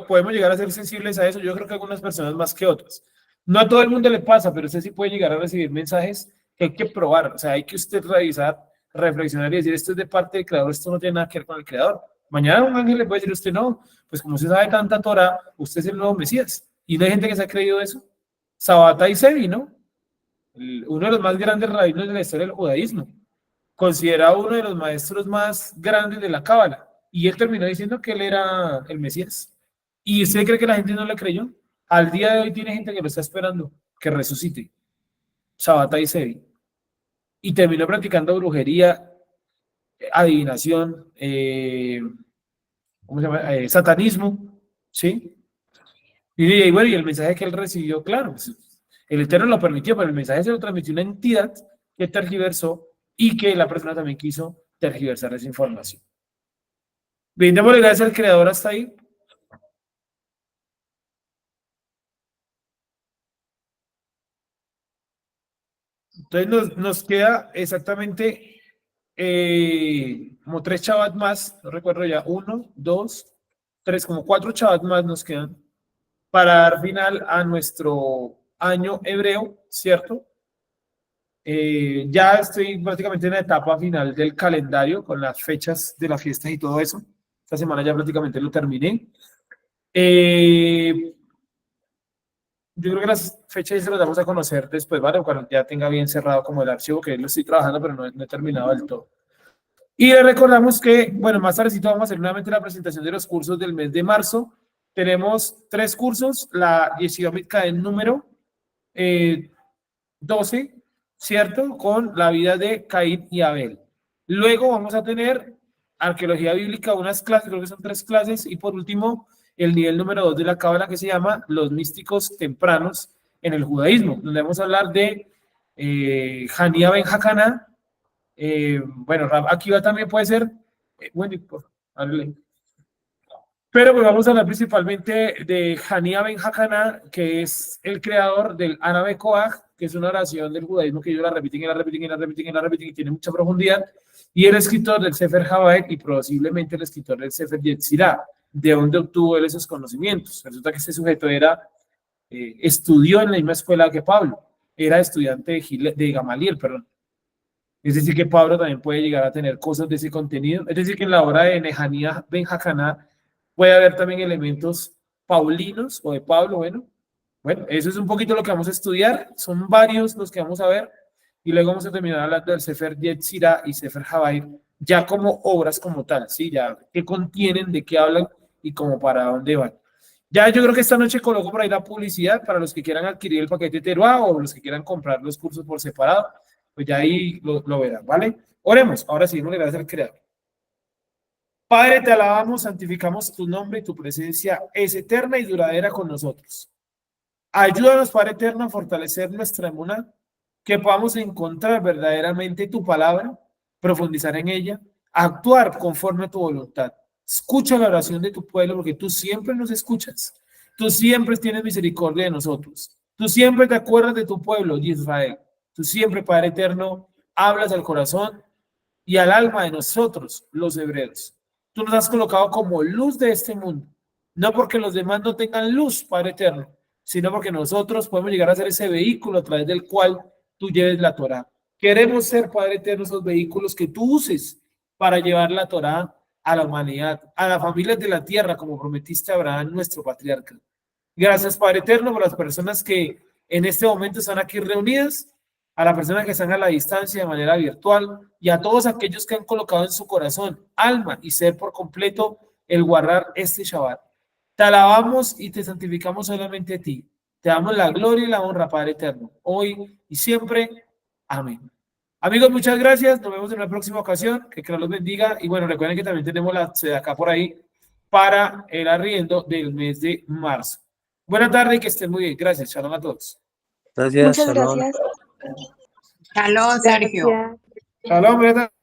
podemos llegar a ser sensibles a eso. Yo creo que algunas personas más que otras. No a todo el mundo le pasa, pero usted sí puede llegar a recibir mensajes que hay que probar. O sea, hay que usted revisar, reflexionar y decir, esto es de parte del creador, esto no tiene nada que ver con el creador. Mañana un ángel le puede decir a usted, no, pues como usted sabe tanta Torah, usted es el nuevo Mesías. Y no hay gente que se ha creído eso. Sabata y Sevi, ¿no? Uno de los más grandes rabinos de la historia del judaísmo, considerado uno de los maestros más grandes de la Cábala. Y él terminó diciendo que él era el Mesías. ¿Y usted cree que la gente no le creyó? Al día de hoy tiene gente que lo está esperando, que resucite. Sabata y Sevi. y terminó practicando brujería, adivinación, ¿cómo se llama? Satanismo, ¿sí? Y bueno, y el mensaje que él recibió, claro, pues, el Eterno lo permitió, pero el mensaje se lo transmitió una entidad que tergiversó y que la persona también quiso tergiversar esa información. Bien, démosle gracias al creador hasta ahí. Entonces nos queda exactamente como 3 Shabbat más, no recuerdo ya, 1, 2, 3, como 4 Shabbat más nos quedan para dar final a nuestro año hebreo, ¿cierto? Ya estoy prácticamente en la etapa final del calendario con las fechas de las fiestas y todo eso. Esta semana ya prácticamente lo terminé. Yo creo que las fechas se las vamos a conocer después, ¿vale? Cuando ya tenga bien cerrado como el archivo, que lo estoy trabajando, pero no he terminado del todo. Y le recordamos que, bueno, más tardecito vamos a hacer nuevamente la presentación de los cursos del mes de marzo. Tenemos 3 cursos, la Yeshivamit en número 12, ¿cierto? Con la vida de Caín y Abel. Luego vamos a tener arqueología bíblica, unas clases, creo que son 3 clases, y por último, el nivel número 2 de la cábala que se llama Los místicos tempranos en el judaísmo, donde vamos a hablar de Hanía ben Hacaná. Bueno, Rab Akiva también puede ser. Wendy, por favor, pero pues vamos a hablar principalmente de Hanía ben Hacaná, que es el creador del Anabe Koach, que es una oración del judaísmo que ellos la repiten y la repiten y la repiten y la repiten y tiene mucha profundidad, y el escritor del Sefer Habaek y posiblemente el escritor del Sefer Yetzirah, de donde obtuvo él esos conocimientos. Resulta que este sujeto estudió en la misma escuela que Pablo, era estudiante de Gamaliel, perdón. Es decir, que Pablo también puede llegar a tener cosas de ese contenido. Es decir, que en la obra de Hanía ben Hacaná puede haber también elementos paulinos o de Pablo. Bueno, eso es un poquito lo que vamos a estudiar. Son varios los que vamos a ver. Y luego vamos a terminar hablando del Sefer Yetzirah y Sefer Habair, ya como obras como tal, ¿sí? Ya qué contienen, de qué hablan y como para dónde van. Ya yo creo que esta noche coloco por ahí la publicidad para los que quieran adquirir el paquete Teruá o los que quieran comprar los cursos por separado, pues ya ahí lo verán, ¿vale? Oremos, ahora sí, le gracias al Creador. Padre, te alabamos, santificamos tu nombre y tu presencia es eterna y duradera con nosotros. Ayúdanos, Padre eterno, a fortalecer nuestra emuná, que podamos encontrar verdaderamente tu palabra, profundizar en ella, actuar conforme a tu voluntad. Escucha la oración de tu pueblo porque tú siempre nos escuchas. Tú siempre tienes misericordia de nosotros. Tú siempre te acuerdas de tu pueblo, de Israel. Tú siempre, Padre eterno, hablas al corazón y al alma de nosotros, los hebreos. Tú nos has colocado como luz de este mundo, no porque los demás no tengan luz, Padre eterno, sino porque nosotros podemos llegar a ser ese vehículo a través del cual tú lleves la Torá. Queremos ser, Padre eterno, esos vehículos que tú uses para llevar la Torá a la humanidad, a las familias de la tierra, como prometiste a Abraham, nuestro patriarca. Gracias, Padre eterno, por las personas que en este momento están aquí reunidas, a las personas que están a la distancia de manera virtual y a todos aquellos que han colocado en su corazón, alma y ser por completo el guardar este Shabbat. Te alabamos y te santificamos solamente a ti. Te damos la gloria y la honra, Padre eterno, hoy y siempre. Amén. Amigos, muchas gracias. Nos vemos en la próxima ocasión. Que Dios los bendiga. Y bueno, recuerden que también tenemos la sede acá por ahí para el arriendo del mes de marzo. Buena tarde y que estén muy bien. Gracias. Shalom a todos. Gracias, Muchas shalom. gracias. Shalom, Sergio. Gracias. Shalom, buena tarde.